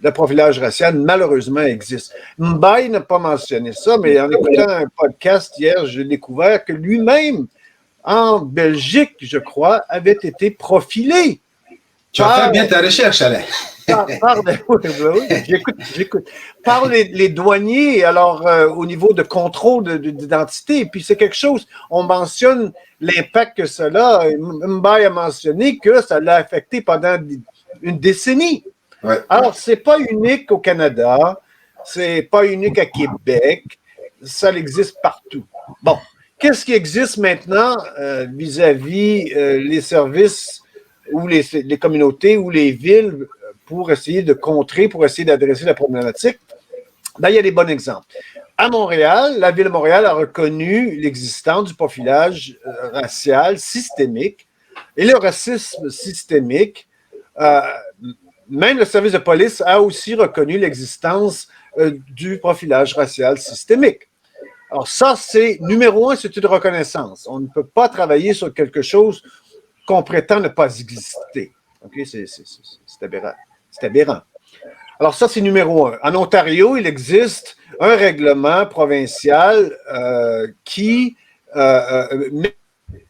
le profilage racial, malheureusement, existe. Mbaye n'a pas mentionné ça, mais en écoutant un podcast hier, j'ai découvert que lui-même, en Belgique, je crois, avait été profilé. Tu as fait bien ta recherche, Alain. J'écoute. Par les douaniers, alors au niveau de contrôle d'identité, et puis c'est quelque chose, on mentionne l'impact que cela, Mbaye a mentionné que ça l'a affecté pendant une décennie. Ouais. Alors, c'est pas unique au Canada, c'est pas unique à Québec, ça existe partout. Bon, qu'est-ce qui existe maintenant vis-à-vis les services ou les communautés ou les villes pour essayer de contrer, pour essayer d'adresser la problématique? Ben, il y a des bons exemples. À Montréal, la Ville de Montréal a reconnu l'existence du profilage racial systémique et le racisme systémique. Même le service de police a aussi reconnu l'existence du profilage racial systémique. Alors ça, c'est numéro un, c'est une reconnaissance. On ne peut pas travailler sur quelque chose qu'on prétend ne pas exister. Okay? C'est aberrant. C'est aberrant. Alors ça, c'est numéro un. En Ontario, il existe un règlement provincial qui met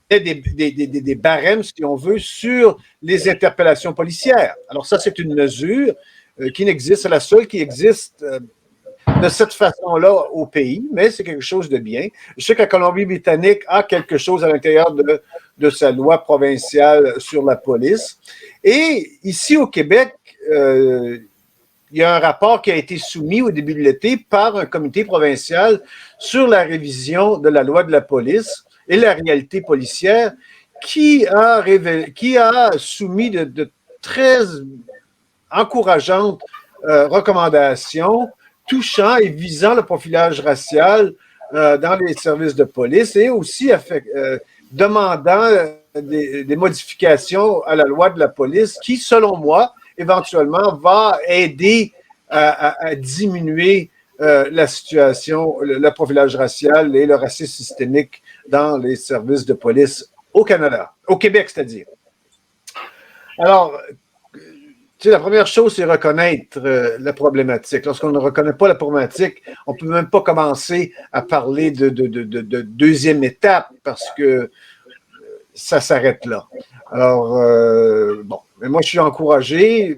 des barèmes, si on veut, sur les interpellations policières. Alors ça, c'est une mesure qui n'existe, c'est la seule qui existe de cette façon-là au pays, mais c'est quelque chose de bien. Je sais que la Colombie-Britannique a quelque chose à l'intérieur de sa loi provinciale sur la police. Et ici au Québec, il y a un rapport qui a été soumis au début de l'été par un comité provincial sur la révision de la loi de la police et la réalité policière, qui a soumis de très encourageantes recommandations touchant et visant le profilage racial dans les services de police et aussi demandant des modifications à la loi de la police qui, selon moi, éventuellement, va aider à diminuer la situation, le profilage racial et le racisme systémique dans les services de police au Canada, au Québec, c'est-à-dire. Alors, tu sais, la première chose, c'est reconnaître la problématique. Lorsqu'on ne reconnaît pas la problématique, on ne peut même pas commencer à parler de deuxième étape parce que ça s'arrête là. Alors, bon, mais moi, je suis encouragé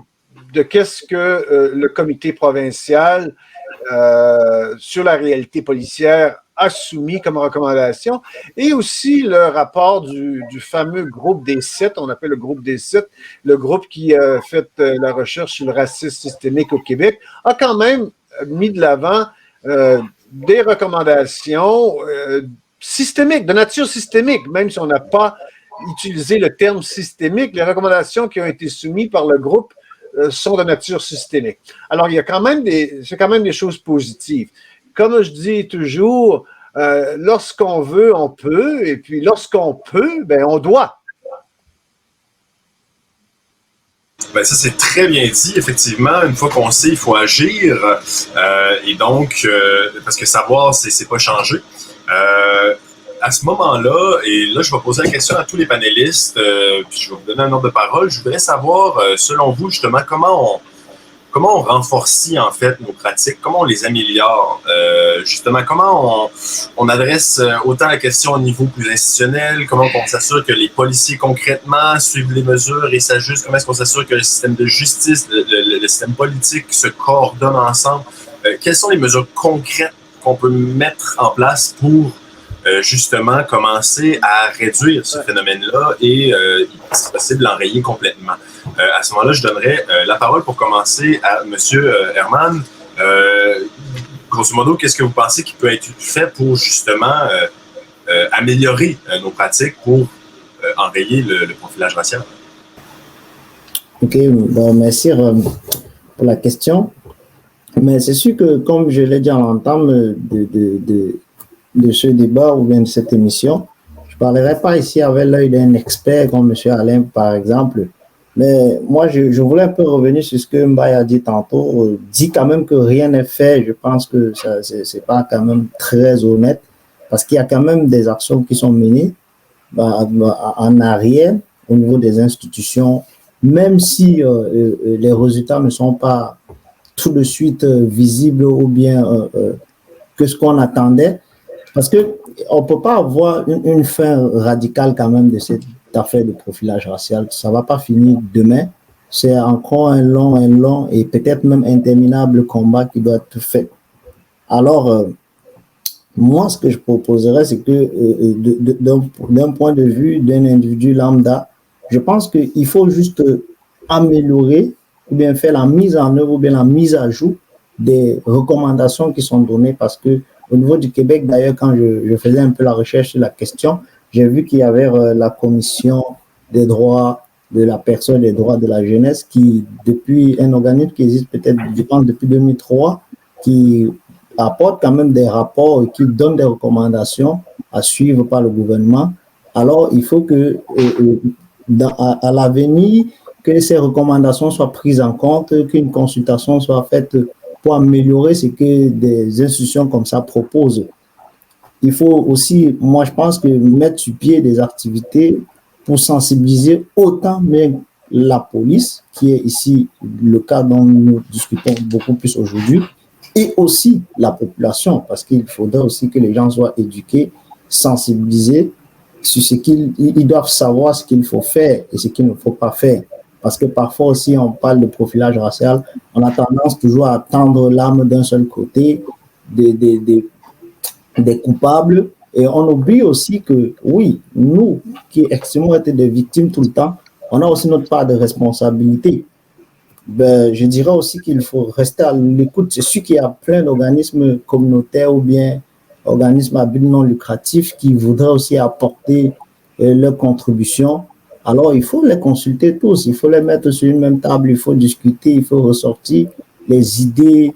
de qu'est-ce que le comité provincial sur la réalité policière a soumis comme recommandation, et aussi le rapport du fameux groupe des 7, on appelle le groupe des 7, le groupe qui a fait la recherche sur le racisme systémique au Québec, a quand même mis de l'avant des recommandations systémiques, de nature systémique, même si on n'a pas utilisé le terme systémique, les recommandations qui ont été soumises par le groupe sont de nature systémique. Alors, il y a quand même c'est quand même des choses positives. Comme je dis toujours, lorsqu'on veut, on peut, et puis lorsqu'on peut, ben on doit. Ben ça, c'est très bien dit. Effectivement, une fois qu'on sait, il faut agir. Et donc, parce que savoir, c'est pas changer. À ce moment-là, et là, je vais poser la question à tous les panélistes, puis je vais vous donner un ordre de parole. Je voudrais savoir, selon vous, justement, comment on renforce en fait nos pratiques, comment on les améliore, justement, comment on adresse autant la question au niveau plus institutionnel, comment on s'assure que les policiers concrètement suivent les mesures et s'ajustent, comment est-ce qu'on s'assure que le système de justice, le système politique se coordonne ensemble, quelles sont les mesures concrètes qu'on peut mettre en place pour justement commencer à réduire ce phénomène-là et, si possible, l'enrayer complètement. À ce moment-là, je donnerai la parole pour commencer à M. Herman. Grosso modo, qu'est-ce que vous pensez qui peut être fait pour justement améliorer nos pratiques pour enrayer le profilage racial? Ok, bon, merci pour la question. Mais c'est sûr que, comme je l'ai dit à l'entame de ce débat ou bien de cette émission, je ne parlerai pas ici avec l'œil d'un expert comme M. Alain, par exemple. Mais moi, je voulais un peu revenir sur ce que Mbaye a dit tantôt. Dit quand même que rien n'est fait. Je pense que ce n'est pas quand même très honnête parce qu'il y a quand même des actions qui sont menées en arrière au niveau des institutions, même si les résultats ne sont pas tout de suite visibles ou bien que ce qu'on attendait. Parce qu'on ne peut pas avoir une fin radicale quand même de cette affaire de profilage racial. Ça ne va pas finir demain. C'est encore un long et peut-être même interminable combat qui doit être fait. Alors, moi, ce que je proposerais, c'est que d'un point de vue d'un individu lambda, je pense qu'il faut juste améliorer ou bien faire la mise en œuvre ou bien la mise à jour des recommandations qui sont données parce que au niveau du Québec, d'ailleurs, quand je faisais un peu la recherche sur la question, j'ai vu qu'il y avait la commission des droits de la personne, des droits de la jeunesse, qui, depuis un organisme qui existe peut-être, je pense, depuis 2003, qui apporte quand même des rapports et qui donne des recommandations à suivre par le gouvernement. Alors, il faut que, à l'avenir, que ces recommandations soient prises en compte, qu'une consultation soit faite pour améliorer ce que des institutions comme ça proposent. Il faut aussi, moi je pense que mettre sur pied des activités pour sensibiliser autant même la police, qui est ici le cas dont nous discutons beaucoup plus aujourd'hui, et aussi la population, parce qu'il faudrait aussi que les gens soient éduqués, sensibilisés sur ce qu'ils doivent savoir, ce qu'il faut faire et ce qu'il ne faut pas faire. Parce que parfois aussi, on parle de profilage racial, on a tendance toujours à tendre l'arme d'un seul côté, des coupables, et on oublie aussi que, oui, nous qui estimons être des victimes tout le temps, on a aussi notre part de responsabilité. Ben, je dirais aussi qu'il faut rester à l'écoute. C'est sûr qu'il y a plein d'organismes communautaires ou bien organismes à but non lucratif qui voudraient aussi apporter leur contribution. Alors, il faut les consulter tous, il faut les mettre sur une même table, il faut discuter, il faut ressortir les idées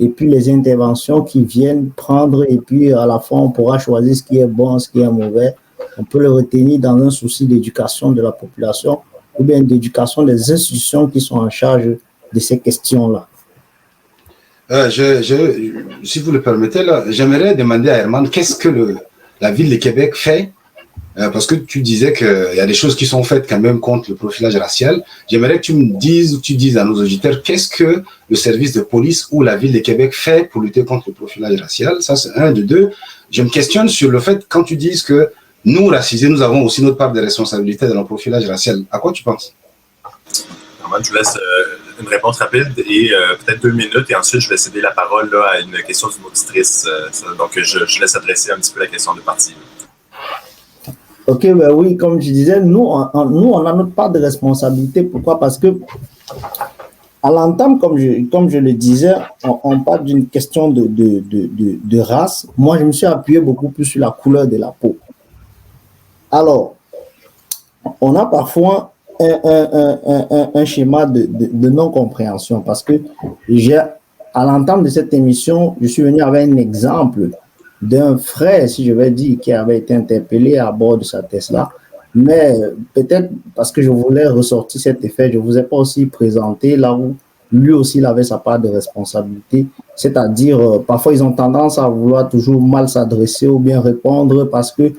et puis les interventions qui viennent prendre, et puis à la fin, on pourra choisir ce qui est bon, ce qui est mauvais. On peut le retenir dans un souci d'éducation de la population ou bien d'éducation des institutions qui sont en charge de ces questions-là. Si vous le permettez, j'aimerais demander à Herman, qu'est-ce que la ville de Québec fait? Parce que tu disais qu'il y a des choses qui sont faites quand même contre le profilage racial. J'aimerais que tu me dises, ou tu dises à nos auditeurs, qu'est-ce que le service de police ou la ville de Québec fait pour lutter contre le profilage racial? Ça, c'est un. De deux, je me questionne sur le fait, quand tu dis que nous, racisés, nous avons aussi notre part de responsabilité dans le profilage racial. À quoi tu penses? Je vous laisse une réponse rapide et peut-être 2 minutes, et ensuite je vais céder la parole là, à une question d'une auditrice. Donc je laisse adresser un petit peu la question de partie. Ok, ben oui, comme je disais, nous, on a notre part de responsabilité. Pourquoi? Parce que à l'entame, comme je le disais, on parle d'une question de race. Moi, je me suis appuyé beaucoup plus sur la couleur de la peau. Alors, on a parfois un schéma de non-compréhension, parce que à l'entame de cette émission, je suis venu avec un exemple d'un frère, si je vais dire, qui avait été interpellé à bord de sa Tesla. Mais peut-être parce que je voulais ressortir cet effet, je ne vous ai pas aussi présenté là où lui aussi il avait sa part de responsabilité. C'est-à-dire, parfois ils ont tendance à vouloir toujours mal s'adresser ou bien répondre parce que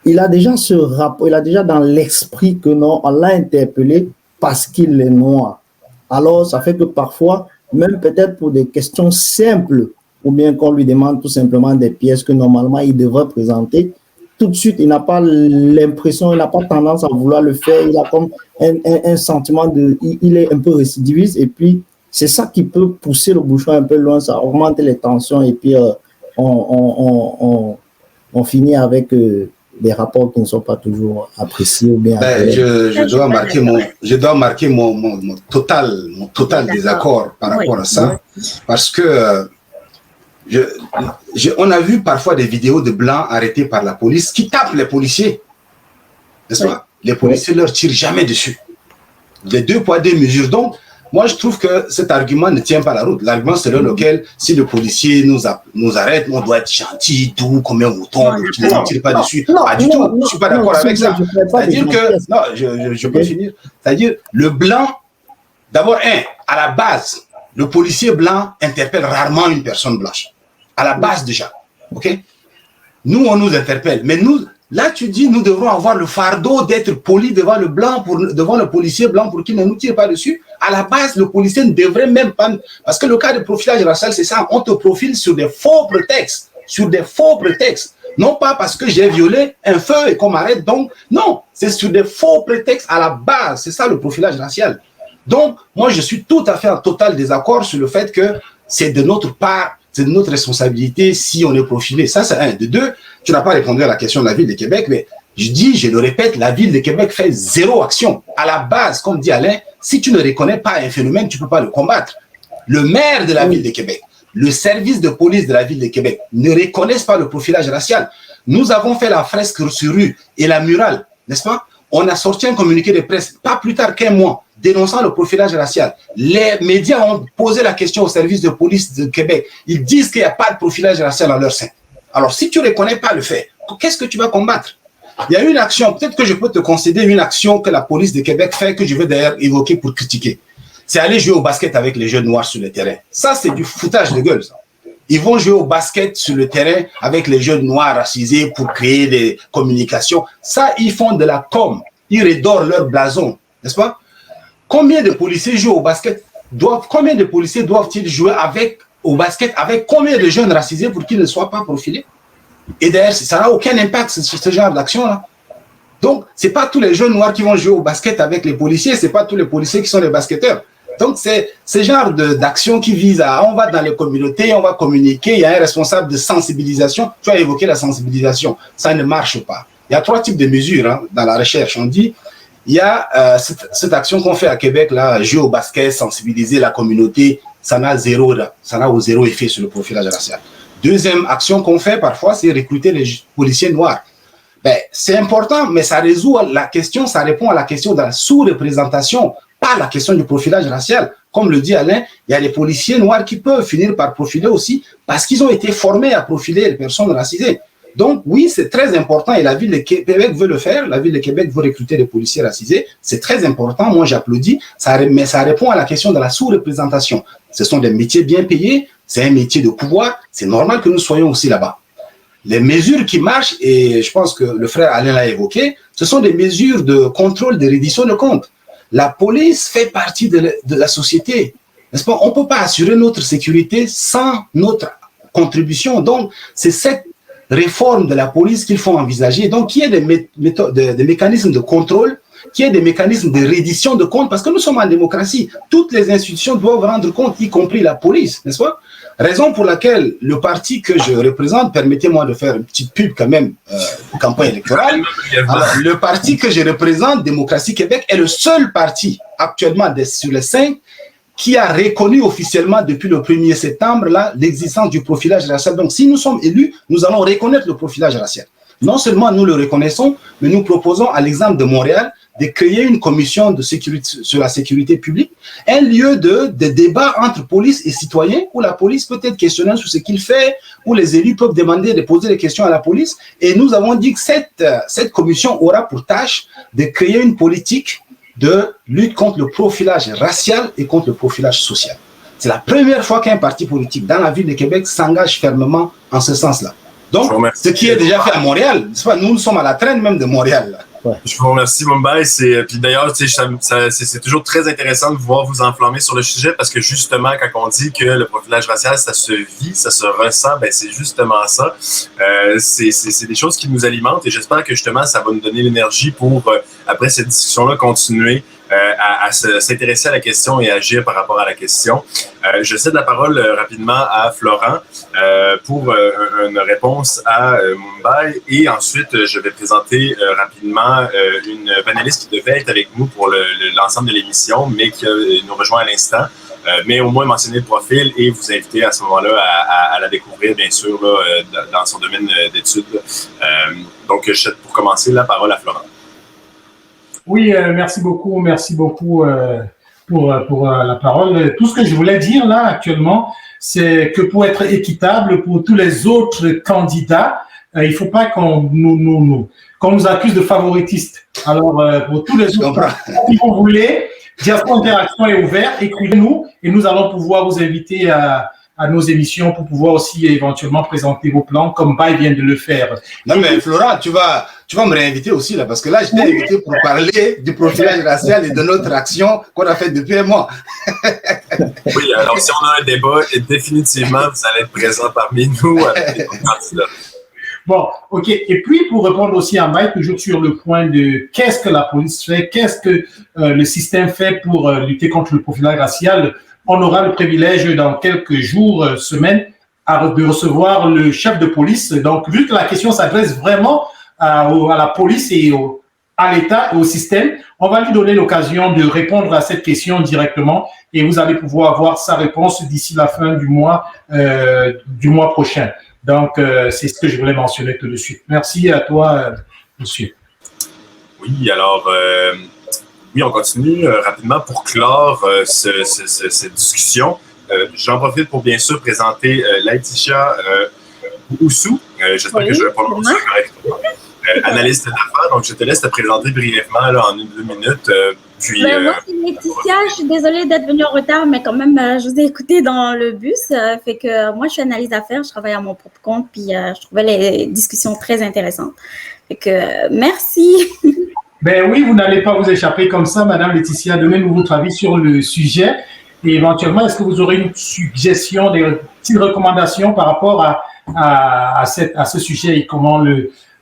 il a déjà ce rapport, il a déjà dans l'esprit que non, on l'a interpellé parce qu'il est noir. Alors, ça fait que parfois, même peut-être pour des questions simples, ou bien qu'on lui demande tout simplement des pièces que normalement il devrait présenter, tout de suite, il n'a pas l'impression, il n'a pas tendance à vouloir le faire, il a comme un sentiment il est un peu récidiviste, et puis c'est ça qui peut pousser le bouchon un peu loin, ça augmente les tensions, et puis on finit avec des rapports qui ne sont pas toujours appréciés ou bien. Je dois marquer mon total désaccord par rapport à ça, parce que on a vu parfois des vidéos de blancs arrêtés par la police qui tapent les policiers, n'est-ce pas? Les policiers ne leur tirent jamais dessus. Les 2 poids 2 mesures. Donc, moi, je trouve que cet argument ne tient pas la route. L'argument selon lequel, si le policier nous arrête, on doit être gentil, doux, comme un mouton, qui ne tire pas dessus. Pas du tout. Je ne suis pas d'accord avec ça. C'est-à-dire que, non, je peux finir. C'est-à-dire, le blanc, d'abord, à la base, le policier blanc interpelle rarement une personne blanche. À la base déjà. OK? Nous, on nous interpelle. Mais nous, là, tu dis, nous devrons avoir le fardeau d'être polis devant devant le policier blanc pour qu'il ne nous tire pas dessus. À la base, le policier ne devrait même pas... Parce que le cas de profilage racial, c'est ça. On te profile sur des faux prétextes. Sur des faux prétextes. Non pas parce que j'ai violé un feu et qu'on m'arrête. Donc, non. C'est sur des faux prétextes à la base. C'est ça le profilage racial. Donc, moi, je suis tout à fait en total désaccord sur le fait que c'est de notre part, c'est de notre responsabilité si on est profilé. Ça, c'est un. De deux, tu n'as pas répondu à la question de la ville de Québec, mais je le répète, la ville de Québec fait 0 action. À la base, comme dit Alain, si tu ne reconnais pas un phénomène, tu ne peux pas le combattre. Le maire de la ville de Québec, le service de police de la ville de Québec ne reconnaissent pas le profilage racial. Nous avons fait la fresque sur rue et la murale, n'est-ce pas? On a sorti un communiqué de presse, pas plus tard qu'un mois, dénonçant le profilage racial. Les médias ont posé la question au service de police de Québec. Ils disent qu'il n'y a pas de profilage racial dans leur sein. Alors, si tu ne reconnais pas le fait, qu'est-ce que tu vas combattre? Il y a une action, peut-être que je peux te concéder une action que la police de Québec fait, que je veux d'ailleurs évoquer pour critiquer. C'est aller jouer au basket avec les jeunes noirs sur le terrain. Ça, c'est du foutage de gueule, ça. Ils vont jouer au basket sur le terrain avec les jeunes noirs racisés pour créer des communications. Ça, ils font de la com. Ils redorent leur blason, n'est-ce pas? Combien de policiers jouent au basket? Combien de policiers doivent-ils jouer au basket avec combien de jeunes racisés pour qu'ils ne soient pas profilés? Et d'ailleurs, ça n'a aucun impact sur ce genre d'action-là. Donc, ce n'est pas tous les jeunes noirs qui vont jouer au basket avec les policiers, ce n'est pas tous les policiers qui sont les basketteurs. Donc, c'est ce genre d'action qui vise on va dans les communautés, on va communiquer, il y a un responsable de sensibilisation. Tu as évoqué la sensibilisation, ça ne marche pas. Il y a 3 types de mesures dans la recherche. On dit, il y a cette action qu'on fait à Québec, là, jouer au basket, sensibiliser la communauté, ça n'a zéro effet sur le profilage racial. Deuxième action qu'on fait parfois, c'est recruter les policiers noirs. Ben, c'est important, mais ça résout la question, ça répond à la question de la sous-représentation, pas la question du profilage racial. comme le dit Alain, il y a des policiers noirs qui peuvent finir par profiler aussi parce qu'ils ont été formés à profiler les personnes racisées. Donc oui, c'est très important et la ville de Québec veut le faire. La ville de Québec veut recruter des policiers racisés. C'est très important. Moi, j'applaudis. Mais ça répond à la question de la sous-représentation. Ce sont des métiers bien payés. C'est un métier de pouvoir. C'est normal que nous soyons aussi là-bas. Les mesures qui marchent, et je pense que le frère Alain l'a évoqué, ce sont des mesures de contrôle, de reddition de comptes. La police fait partie de la société. N'est-ce pas? On ne peut pas assurer notre sécurité sans notre contribution. Donc, c'est cette réforme de la police qu'il faut envisager. Donc, qu'il y ait des mécanismes de contrôle, qu'il y ait des mécanismes de reddition de comptes, parce que nous sommes en démocratie. Toutes les institutions doivent rendre compte, y compris la police, n'est-ce pas? Raison pour laquelle le parti que je représente, permettez-moi de faire une petite pub quand même, campagne électorale. Alors, le parti que je représente, Démocratie Québec, est le seul parti actuellement sur les 5 qui a reconnu officiellement depuis le 1er septembre l'existence du profilage racial. Donc, si nous sommes élus, nous allons reconnaître le profilage racial. Non seulement nous le reconnaissons, mais nous proposons, à l'exemple de Montréal, de créer une commission de sécurité, sur la sécurité publique, un lieu de débat entre police et citoyens, où la police peut être questionnée sur ce qu'il fait, où les élus peuvent demander de poser des questions à la police. Et nous avons dit que cette commission aura pour tâche de créer une politique de lutte contre le profilage racial et contre le profilage social. C'est la première fois qu'un parti politique dans la ville de Québec s'engage fermement en ce sens-là. Donc, ce qui est déjà fait à Montréal, nous sommes à la traîne même de Montréal. Là. Je vous remercie, Mumbai. Puis d'ailleurs, c'est toujours très intéressant de voir vous enflammer sur le sujet parce que justement, quand on dit que le profilage racial, ça se vit, ça se ressent, ben c'est justement ça. C'est des choses qui nous alimentent et j'espère que justement, ça va nous donner l'énergie pour, après cette discussion-là, continuer à s'intéresser à la question et agir par rapport à la question. Je cède la parole rapidement à Florent pour une réponse à Mumbai et ensuite je vais présenter rapidement une panéliste qui devait être avec nous pour l'ensemble de l'émission mais qui nous rejoint à l'instant. Mais au moins mentionner le profil et vous inviter à ce moment-là à la découvrir, bien sûr, là, dans son domaine d'études. Donc, je cède pour commencer la parole à Florent. Oui, merci beaucoup pour la parole. Tout ce que je voulais dire là actuellement, c'est que pour être équitable pour tous les autres candidats, il faut pas qu'on nous accuse de favoritistes. Alors pour tous les autres, si vous voulez, Diaspora Interaction est ouvert, écrivez-nous et nous allons pouvoir vous inviter à nos émissions pour pouvoir aussi éventuellement présenter vos plans comme Bay vient de le faire. Non mais Florent, tu vas me réinviter aussi là parce que là je t'ai invité pour parler du profilage racial et de notre action qu'on a faite depuis un mois. Oui, alors si on a un débat, définitivement vous allez être présent parmi nous avec les candidats. Bon, ok. Et puis, pour répondre aussi à Mike, toujours sur le point de qu'est-ce que la police fait, qu'est-ce que le système fait pour lutter contre le profilage racial, on aura le privilège dans quelques jours, semaines, de recevoir le chef de police. Donc, vu que la question s'adresse vraiment à la police et à l'État et au système, on va lui donner l'occasion de répondre à cette question directement et vous allez pouvoir avoir sa réponse d'ici la fin du mois prochain. Donc, c'est ce que je voulais mentionner tout de suite. Merci à toi, monsieur. Oui, alors, oui, on continue rapidement pour clore cette discussion. J'en profite pour bien sûr présenter Laetitia Oussou. J'espère que je vais prononcer correctement. Analyste d'affaires. Donc, je te laisse te présenter brièvement là, en 1-2 minutes. Moi, c'est Laetitia. Je suis désolée d'être venue en retard, mais quand même, je vous ai écouté dans le bus. Fait que moi, je suis analyste d'affaires. Je travaille à mon propre compte, puis je trouvais les discussions très intéressantes. Fait que merci. Ben oui, vous n'allez pas vous échapper comme ça, Madame Laetitia. Donnez-nous votre avis sur le sujet. Et éventuellement, est-ce que vous aurez une suggestion, des petites recommandations par rapport à ce sujet et comment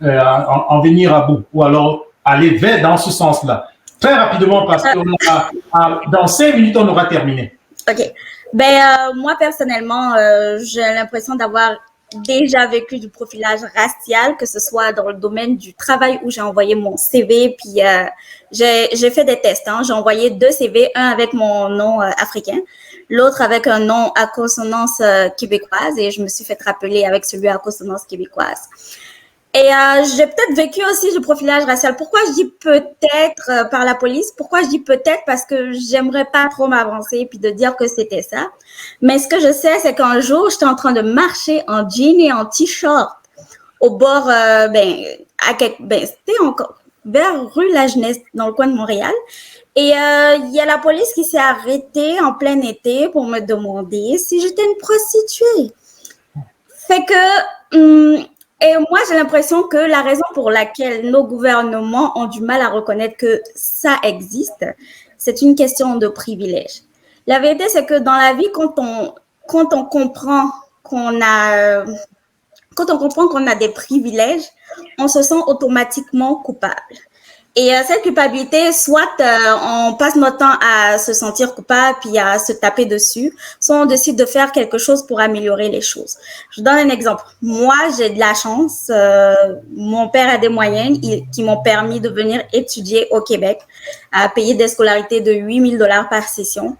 en venir à bout ou alors aller vers dans ce sens-là? Très rapidement, parce que dans 5 minutes, on aura terminé. OK. Moi, personnellement, j'ai l'impression d'avoir déjà vécu du profilage racial, que ce soit dans le domaine du travail où j'ai envoyé mon CV, puis j'ai fait des tests. J'ai envoyé 2 CV, un avec mon nom africain, l'autre avec un nom à consonance québécoise, et je me suis fait rappeler avec celui à consonance québécoise. Et j'ai peut-être vécu aussi du profilage racial. Pourquoi je dis peut-être par la police? Pourquoi je dis peut-être? Parce que j'aimerais pas trop m'avancer puis de dire que c'était ça. Mais ce que je sais, c'est qu'un jour, j'étais en train de marcher en jean et en t-shirt au bord, c'était encore vers rue La Jeunesse, dans le coin de Montréal. Et il y a la police qui s'est arrêtée en plein été pour me demander si j'étais une prostituée. Fait que, et moi, j'ai l'impression que la raison pour laquelle nos gouvernements ont du mal à reconnaître que ça existe, c'est une question de privilège. La vérité, c'est que dans la vie, quand on comprend qu'on a des privilèges, on se sent automatiquement coupable. Et cette culpabilité, soit on passe notre temps à se sentir coupable puis à se taper dessus, soit on décide de faire quelque chose pour améliorer les choses. Je donne un exemple. Moi, j'ai de la chance. Mon père a des moyens qui m'ont permis de venir étudier au Québec, à payer des scolarités de 8 000 $ par session.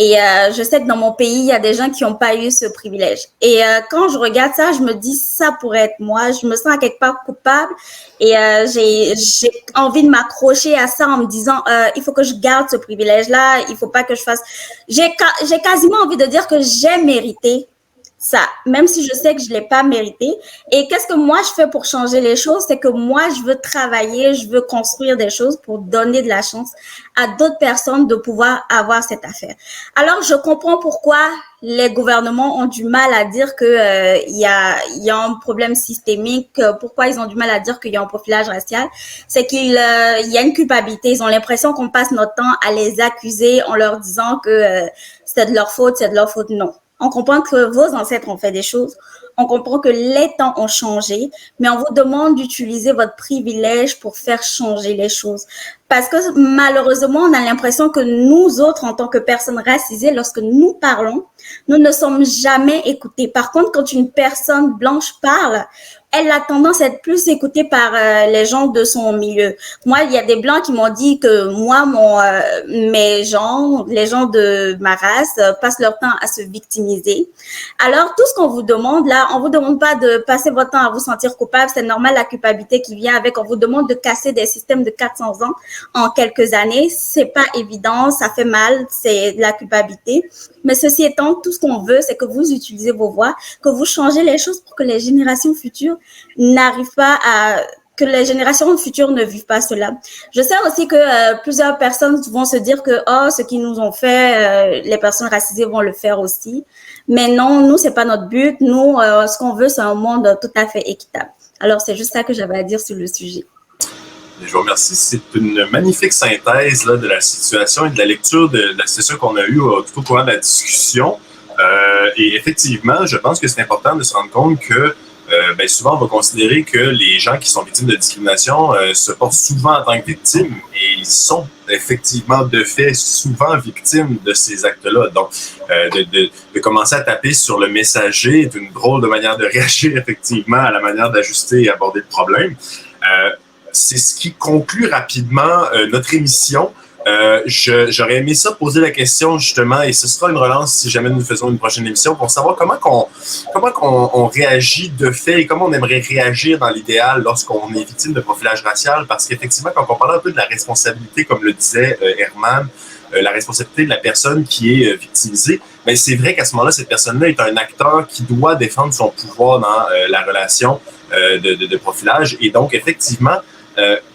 Et je sais que dans mon pays, il y a des gens qui n'ont pas eu ce privilège. Et quand je regarde ça, je me dis, ça pourrait être moi. Je me sens à quelque part coupable. Et j'ai envie de m'accrocher à ça en me disant, il faut que je garde ce privilège-là. Il faut pas que je fasse... J'ai quasiment envie de dire que j'ai mérité ça, même si je sais que je l'ai pas mérité. Et qu'est-ce que moi je fais pour changer les choses? C'est que moi, je veux travailler, je veux construire des choses pour donner de la chance à d'autres personnes de pouvoir avoir cette affaire. Alors, je comprends pourquoi les gouvernements ont du mal à dire que il y a un problème systémique. Pourquoi ils ont du mal à dire qu'il y a un profilage racial? C'est qu'il y a une culpabilité. Ils ont l'impression qu'on passe notre temps à les accuser en leur disant que c'est de leur faute, c'est de leur faute. Non. On comprend que vos ancêtres ont fait des choses. On comprend que les temps ont changé, mais on vous demande d'utiliser votre privilège pour faire changer les choses. Parce que malheureusement, on a l'impression que nous autres, en tant que personnes racisées, lorsque nous parlons, nous ne sommes jamais écoutés. Par contre, quand une personne blanche parle, elle a tendance à être plus écoutée par les gens de son milieu. Moi, il y a des blancs qui m'ont dit que moi, les gens de ma race passent leur temps à se victimiser. Alors, tout ce qu'on vous demande là, on vous demande pas de passer votre temps à vous sentir coupable. C'est normal, la culpabilité qui vient avec. On vous demande de casser des systèmes de 400 ans en quelques années. C'est pas évident, ça fait mal, c'est de la culpabilité. Mais ceci étant, tout ce qu'on veut, c'est que vous utilisez vos voix, que vous changez les choses pour que les générations futures que les générations futures ne vivent pas cela. Je sais aussi que plusieurs personnes vont se dire que ce qu'ils nous ont fait, les personnes racisées vont le faire aussi. Mais non, nous, c'est pas notre but. Nous, ce qu'on veut, c'est un monde tout à fait équitable. Alors, c'est juste ça que j'avais à dire sur le sujet. Je vous remercie. C'est une magnifique synthèse là, de la situation et de la lecture de la situation qu'on a eue tout au cours de la discussion. Et effectivement, je pense que c'est important de se rendre compte que souvent, on va considérer que les gens qui sont victimes de discrimination se portent souvent en tant que victimes et ils sont effectivement, de fait, souvent victimes de ces actes-là. Donc, de commencer à taper sur le messager est une drôle de manière de réagir effectivement à la manière d'ajuster et aborder le problème. C'est ce qui conclut rapidement notre émission. J'aurais aimé ça poser la question justement, et ce sera une relance si jamais nous faisons une prochaine émission, pour savoir comment on réagit de fait et comment on aimerait réagir dans l'idéal lorsqu'on est victime de profilage racial, parce qu'effectivement, quand on parle un peu de la responsabilité, comme le disait Herman, la responsabilité de la personne qui est victimisée, mais c'est vrai qu'à ce moment-là, cette personne-là est un acteur qui doit défendre son pouvoir dans la relation de profilage, et donc effectivement,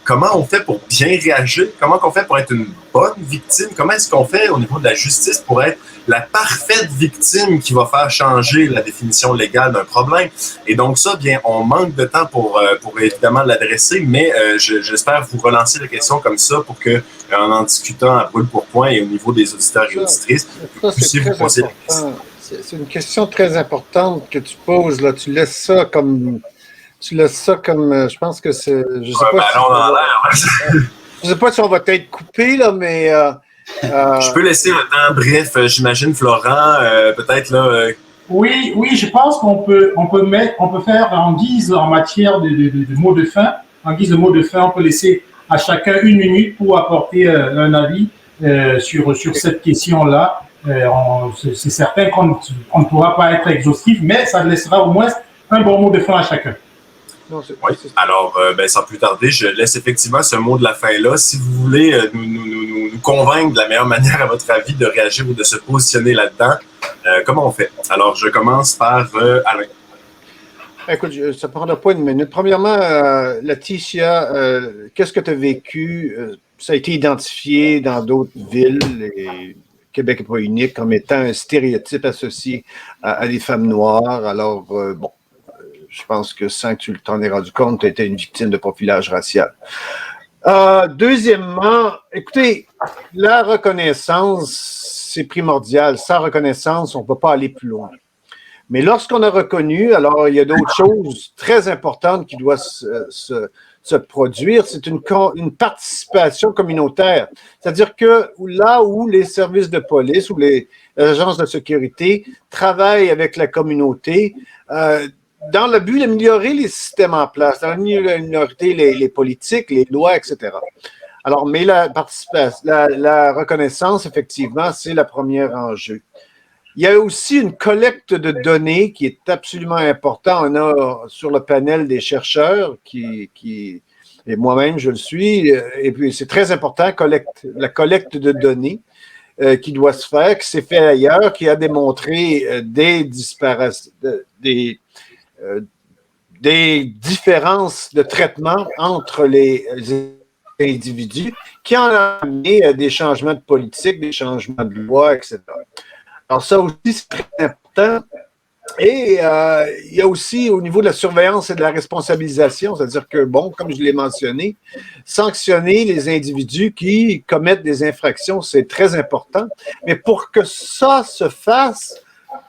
comment on fait pour bien réagir? Comment on fait pour être une bonne victime? Comment est-ce qu'on fait au niveau de la justice pour être la parfaite victime qui va faire changer la définition légale d'un problème? Et donc ça, bien, on manque de temps pour évidemment l'adresser, mais j'espère vous relancer la question comme ça pour que, en discutant à brûle pour point et au niveau des auditeurs et auditrices, vous puissiez vous poser la question. C'est une question très importante que tu poses, là. Tu laisses ça comme, je pense que c'est, je sais pas si on va être coupé, là, mais... je peux laisser le temps, bref, j'imagine, Florent, peut-être, là... Oui, je pense qu'on peut faire en matière de mots de fin, en guise de mots de fin, on peut laisser à chacun 1 minute pour apporter un avis sur cette question-là. C'est certain qu'on ne pourra pas être exhaustif, mais ça laissera au moins un bon mot de fin à chacun. Non, Oui. Alors, sans plus tarder, je laisse effectivement ce mot de la fin là. Si vous voulez nous convaincre de la meilleure manière, à votre avis, de réagir ou de se positionner là-dedans, comment on fait? Alors, je commence par Alain. Écoute, ça ne prendra pas une minute. Premièrement, Laetitia, qu'est-ce que tu as vécu? Ça a été identifié dans d'autres villes, et Québec n'est pas unique, comme étant un stéréotype associé à des femmes noires. Alors, je pense que sans que tu t'en aies rendu compte, tu étais une victime de profilage racial. Deuxièmement, écoutez, la reconnaissance, c'est primordial. Sans reconnaissance, on ne peut pas aller plus loin. Mais lorsqu'on a reconnu, alors il y a d'autres choses très importantes qui doivent se produire. C'est une participation communautaire. C'est-à-dire que là où les services de police ou les agences de sécurité travaillent avec la communauté, dans le but d'améliorer les systèmes en place, dans le but d'améliorer les politiques, les lois, etc. Alors, mais la participation, la reconnaissance, effectivement, c'est le premier enjeu. Il y a aussi une collecte de données qui est absolument importante. On a sur le panel des chercheurs et moi-même je le suis, et puis c'est très important, la collecte de données qui doit se faire, qui s'est fait ailleurs, qui a démontré des différences de traitement entre les individus qui ont amené des changements de politique, des changements de loi, etc. Alors ça aussi, c'est très important. Et il y a aussi au niveau de la surveillance et de la responsabilisation, c'est-à-dire que, bon, comme je l'ai mentionné, sanctionner les individus qui commettent des infractions, c'est très important. Mais pour que ça se fasse,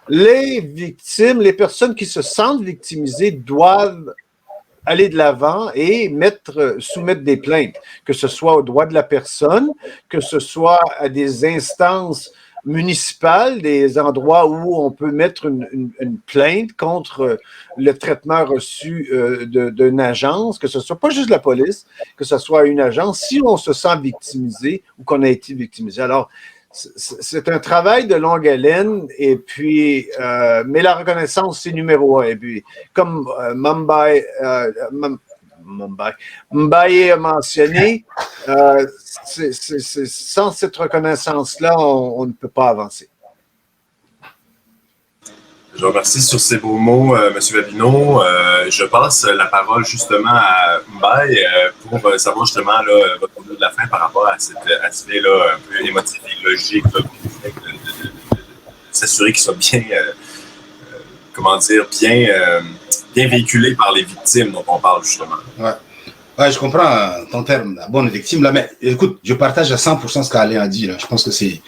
les victimes, les personnes qui se sentent victimisées doivent aller de l'avant et soumettre des plaintes, que ce soit aux droits de la personne, que ce soit à des instances municipales, des endroits où on peut mettre une plainte contre le traitement reçu d'une agence, que ce soit pas juste la police, que ce soit une agence, si on se sent victimisé ou qu'on a été victimisé. Alors, c'est un travail de longue haleine, et puis, mais la reconnaissance, c'est numéro 1. Et puis, comme Mbaye a mentionné, sans cette reconnaissance-là, on ne peut pas avancer. Je vous remercie sur ces beaux mots, M. Babineau. Je passe la parole justement à Mbaye pour savoir justement là, votre mot de la fin par rapport à cet aspect-là un peu émotif et logique, là, de s'assurer qu'il soit bien, bien véhiculé par les victimes dont on parle justement. Ouais, je comprends ton terme, la bonne victime. Là, mais écoute, je partage à 100% ce qu'Alain a dit. Là. Je pense que c'est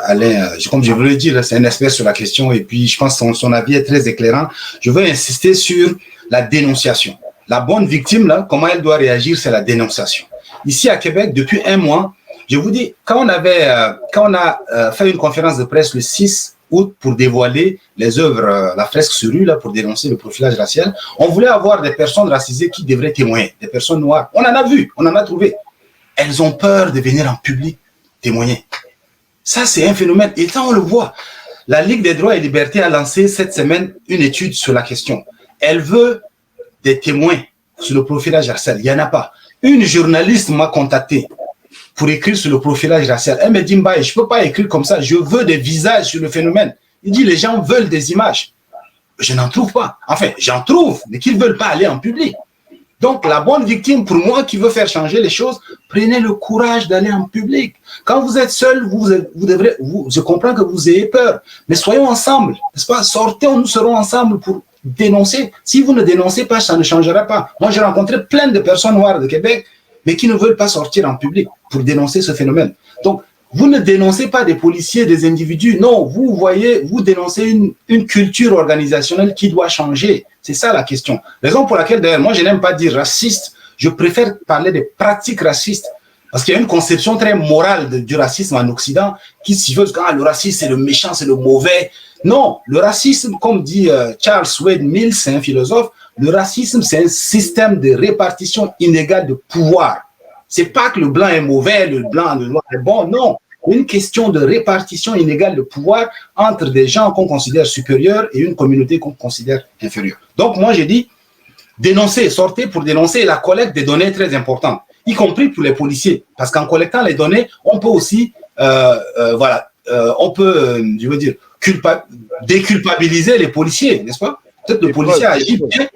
Alain, comme je vous l'ai dit, c'est un expert sur la question, et puis je pense que son avis est très éclairant. Je veux insister sur la dénonciation. La bonne victime, là, comment elle doit réagir, c'est la dénonciation. Ici à Québec, depuis 1 mois, je vous dis, quand on a fait une conférence de presse le 6 août pour dévoiler les œuvres, la fresque sur rue, là, pour dénoncer le profilage racial, on voulait avoir des personnes racisées qui devraient témoigner, des personnes noires. On en a vu, on en a trouvé. Elles ont peur de venir en public témoigner. Ça, c'est un phénomène. Et ça, on le voit. La Ligue des droits et libertés a lancé cette semaine une étude sur la question. Elle veut des témoins sur le profilage racial. Il n'y en a pas. Une journaliste m'a contacté pour écrire sur le profilage racial. Elle me dit, Mbaye, je ne peux pas écrire comme ça. Je veux des visages sur le phénomène. Il dit, les gens veulent des images. Je n'en trouve pas. Enfin, j'en trouve, mais qu'ils ne veulent pas aller en public. Donc, la bonne victime, pour moi, qui veut faire changer les choses, prenez le courage d'aller en public. Quand vous êtes seul, je comprends que vous ayez peur, mais soyons ensemble, n'est-ce pas? Sortez, nous serons ensemble pour dénoncer. Si vous ne dénoncez pas, ça ne changera pas. Moi, j'ai rencontré plein de personnes noires de Québec, mais qui ne veulent pas sortir en public pour dénoncer ce phénomène. Donc, vous ne dénoncez pas des policiers, des individus. Non, vous dénoncez une culture organisationnelle qui doit changer. C'est ça la question. Raison pour laquelle, d'ailleurs, moi, je n'aime pas dire raciste. Je préfère parler des pratiques racistes. Parce qu'il y a une conception très morale du racisme en Occident qui s'y veut que le racisme, c'est le méchant, c'est le mauvais. Non, le racisme, comme dit Charles Wade Mills, c'est un philosophe, le racisme, c'est un système de répartition inégale de pouvoir. C'est pas que le blanc est mauvais, le noir est bon, non. Une question de répartition inégale de pouvoir entre des gens qu'on considère supérieurs et une communauté qu'on considère inférieure. Donc, moi, j'ai dit, dénoncer, sortez pour dénoncer. La collecte des données est très importante, y compris pour les policiers. Parce qu'en collectant les données, on peut aussi, je veux dire, déculpabiliser les policiers, n'est-ce pas? Peut-être le policier a agi bien,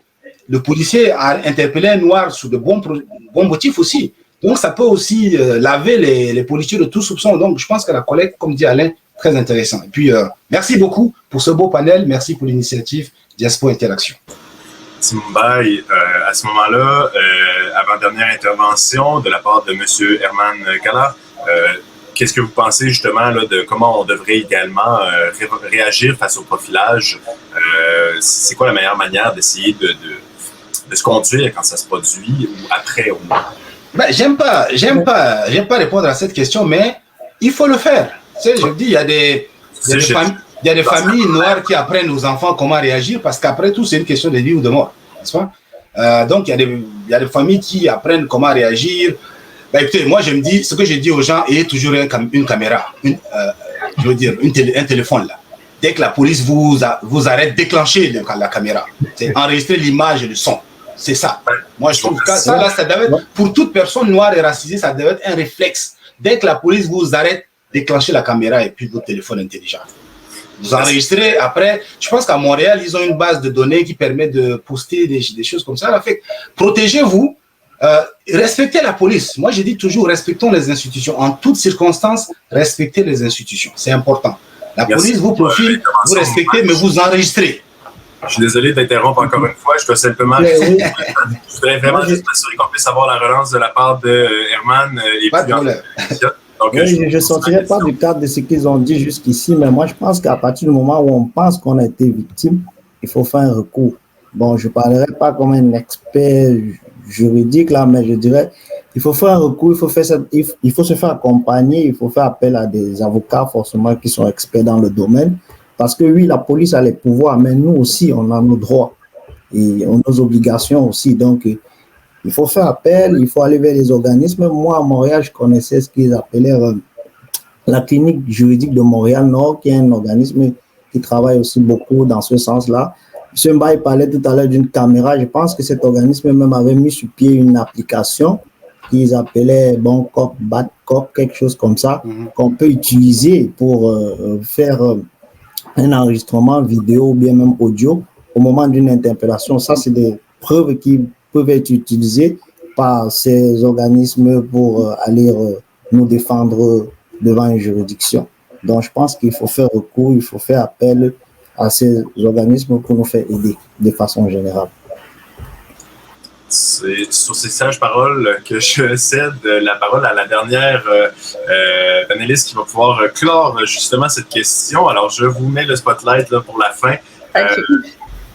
le policier a interpellé un noir sous de bons motifs aussi. Donc, ça peut aussi laver les policiers de tout soupçon. Donc, je pense que la collecte, comme dit Alain, très intéressant. Et puis, merci beaucoup pour ce beau panel. Merci pour l'initiative Diaspora Interaction. Mbaye, à ce moment-là, avant-dernière intervention de la part de M. Herman Kalla, qu'est-ce que vous pensez justement là, de comment on devrait également réagir face au profilage? C'est quoi la meilleure manière d'essayer de se conduire quand ça se produit ou après au moins? Ben, j'aime pas répondre à cette question, mais il faut le faire. Tu sais, je dis, il y a des familles noires qui apprennent aux enfants comment réagir parce qu'après tout, c'est une question de vie ou de mort, n'est-ce pas? Donc, il y a des familles qui apprennent comment réagir. Ben, écoutez, moi, je me dis, ce que je dis aux gens, ayez toujours une caméra, un téléphone là. Dès que la police vous arrête, déclenchez la caméra. C'est enregistrer l'image et le son. C'est ça. Moi, je trouve que ça devait être, pour toute personne noire et racisée, ça devait être un réflexe. Dès que la police vous arrête, déclenchez la caméra et puis votre téléphone intelligent. Vous enregistrez. Après, je pense qu'à Montréal, ils ont une base de données qui permet de poster des choses comme ça. Fait, protégez-vous, respectez la police. Moi, je dis toujours, respectons les institutions. En toutes circonstances, respectez les institutions. C'est important. La police vous profile, vous respectez, mais vous enregistrez. Je suis désolé d'interrompre encore une fois. Je dois simplement. Je voudrais vraiment juste m'assurer qu'on puisse avoir la relance de la part de Herman et pas de problème. Donc, je ne sortirai pas du cadre de ce qu'ils ont dit jusqu'ici, mais moi, je pense qu'à partir du moment où on pense qu'on a été victime, il faut faire un recours. Bon, je ne parlerai pas comme un expert juridique, là, mais je dirais il faut faire un recours, il faut se faire accompagner, il faut faire appel à des avocats forcément qui sont experts dans le domaine. Parce que oui, la police a les pouvoirs, mais nous aussi, on a nos droits et on a nos obligations aussi. Donc, il faut faire appel, il faut aller vers les organismes. Moi, à Montréal, je connaissais ce qu'ils appelaient la clinique juridique de Montréal-Nord, qui est un organisme qui travaille aussi beaucoup dans ce sens-là. M. Mbaye parlait tout à l'heure d'une caméra. Je pense que cet organisme même avait mis sur pied une application qu'ils appelaient Bon Cop, Bad Cop, quelque chose comme ça, qu'on peut utiliser pour faire un enregistrement vidéo ou bien même audio au moment d'une interpellation. Ça, c'est des preuves qui peuvent être utilisées par ces organismes pour aller nous défendre devant une juridiction. Donc, je pense qu'il faut faire recours, il faut faire appel à ces organismes pour nous faire aider de façon générale. C'est sur ces sages paroles que je cède la parole à la dernière panéliste qui va pouvoir clore justement cette question. Alors, je vous mets le spotlight là, pour la fin.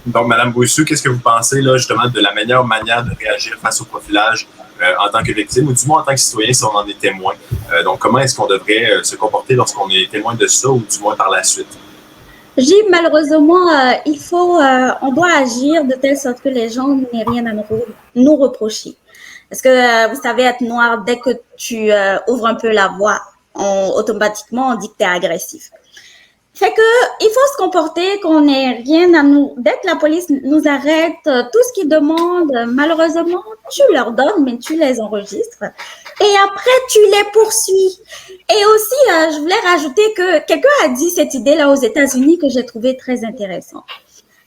Donc, Mme Boussu, qu'est-ce que vous pensez là, justement de la meilleure manière de réagir face au profilage en tant que victime ou du moins en tant que citoyen si on en est témoin? Donc, comment est-ce qu'on devrait se comporter lorsqu'on est témoin de ça ou du moins par la suite? Je dis malheureusement, on doit agir de telle sorte que les gens n'aient rien à nous reprocher. Parce que vous savez, être noir, dès que tu ouvres un peu la voie, automatiquement on dit que tu es agressif. Fait que il faut se comporter qu'on n'ait rien à nous. Dès que la police nous arrête, tout ce qu'ils demandent, malheureusement, tu leur donnes, mais tu les enregistres. Et après, tu les poursuis. Et aussi, je voulais rajouter que quelqu'un a dit cette idée-là aux États-Unis que j'ai trouvé très intéressante.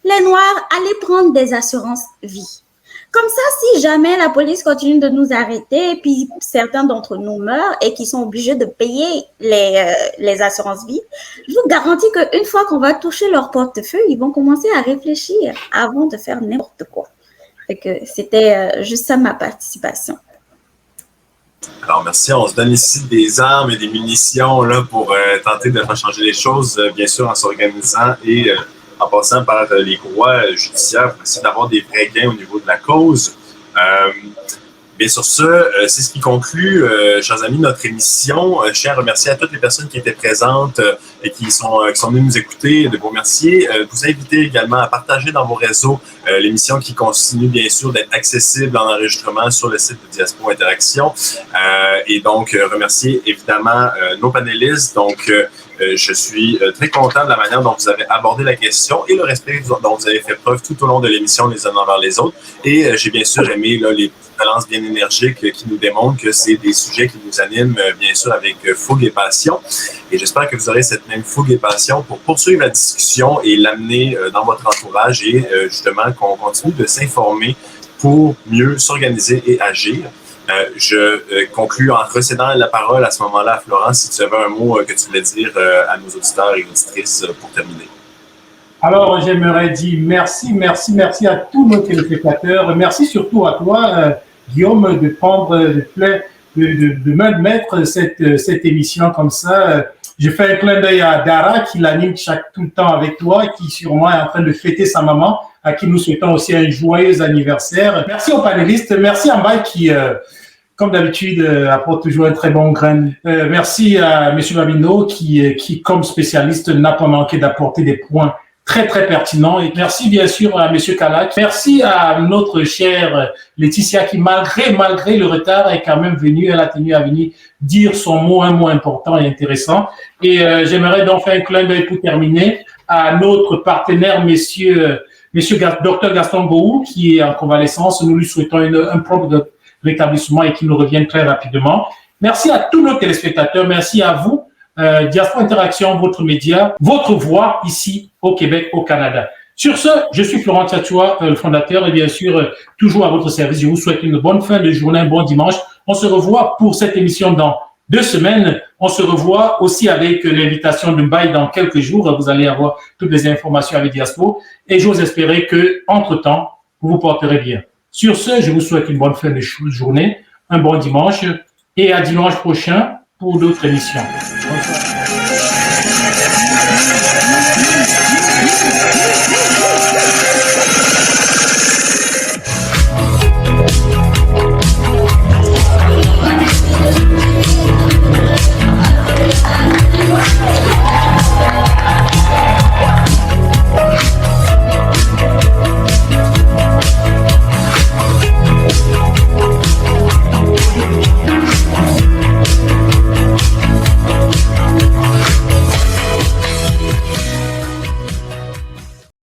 Les Noirs, allez prendre des assurances vie. Comme ça, si jamais la police continue de nous arrêter, puis certains d'entre nous meurent et qui sont obligés de payer les assurances vie, je vous garantis qu'une fois qu'on va toucher leur portefeuille, ils vont commencer à réfléchir avant de faire n'importe quoi. Fait que c'était juste ça ma participation. Alors, merci. On se donne ici des armes et des munitions là, pour tenter de faire changer les choses, bien sûr, en s'organisant et en passant par les courroies judiciaires pour essayer d'avoir des vrais gains au niveau de la cause. Bien sur ce, c'est ce qui conclut, chers amis, notre émission. Je tiens à remercier à toutes les personnes qui étaient présentes et qui sont venues nous écouter, de vous remercier. Vous inviter également à partager dans vos réseaux l'émission qui continue bien sûr d'être accessible en enregistrement sur le site de Diaspora Interaction. Et donc, remercier évidemment nos panélistes. Donc, je suis très content de la manière dont vous avez abordé la question et le respect dont vous avez fait preuve tout au long de l'émission les uns envers les autres. Et j'ai bien sûr aimé là, les balances bien énergiques qui nous démontrent que c'est des sujets qui nous animent, bien sûr, avec fougue et passion. Et j'espère que vous aurez cette même fougue et passion pour poursuivre la discussion et l'amener dans votre entourage et justement qu'on continue de s'informer pour mieux s'organiser et agir. Je conclus en recédant la parole à ce moment-là à Florent, si tu avais un mot que tu voulais dire à nos auditeurs et auditrices pour terminer. Alors, j'aimerais dire merci à tous nos téléspectateurs. Merci surtout à toi, Guillaume, de prendre de main de maître cette émission comme ça. Je fais un clin d'œil à Dara qui l'anime tout le temps avec toi, qui sûrement est en train de fêter sa maman, à qui nous souhaitons aussi un joyeux anniversaire. Merci aux panélistes. Merci à Mbaye qui, comme d'habitude, apporte toujours un très bon grain. Merci à M. Babino qui, comme spécialiste, n'a pas manqué d'apporter des points très, très pertinents. Et merci bien sûr à M. Kalak. Merci à notre chère Laetitia qui, malgré le retard, est quand même venue. Elle a tenu à venir dire son mot, un mot important et intéressant. Et j'aimerais donc faire un clin d'œil pour terminer à notre partenaire, Monsieur Dr Gaston Bohou, qui est en convalescence. Nous lui souhaitons un propre rétablissement et qu'il nous revienne très rapidement. Merci à tous nos téléspectateurs. Merci à vous. Diaspora Interaction, votre média, votre voix ici au Québec, au Canada. Sur ce, je suis Florent Tchatchoua, le fondateur, et bien sûr, toujours à votre service. Je vous souhaite une bonne fin de journée, un bon dimanche. On se revoit pour cette émission dans 2 semaines. On se revoit aussi avec l'invitation de Mbaye dans quelques jours. Vous allez avoir toutes les informations avec Diaspora. Et j'ose espérer que, entre-temps, vous vous porterez bien. Sur ce, je vous souhaite une bonne fin de journée, un bon dimanche et à dimanche prochain pour d'autres émissions. Bonsoir.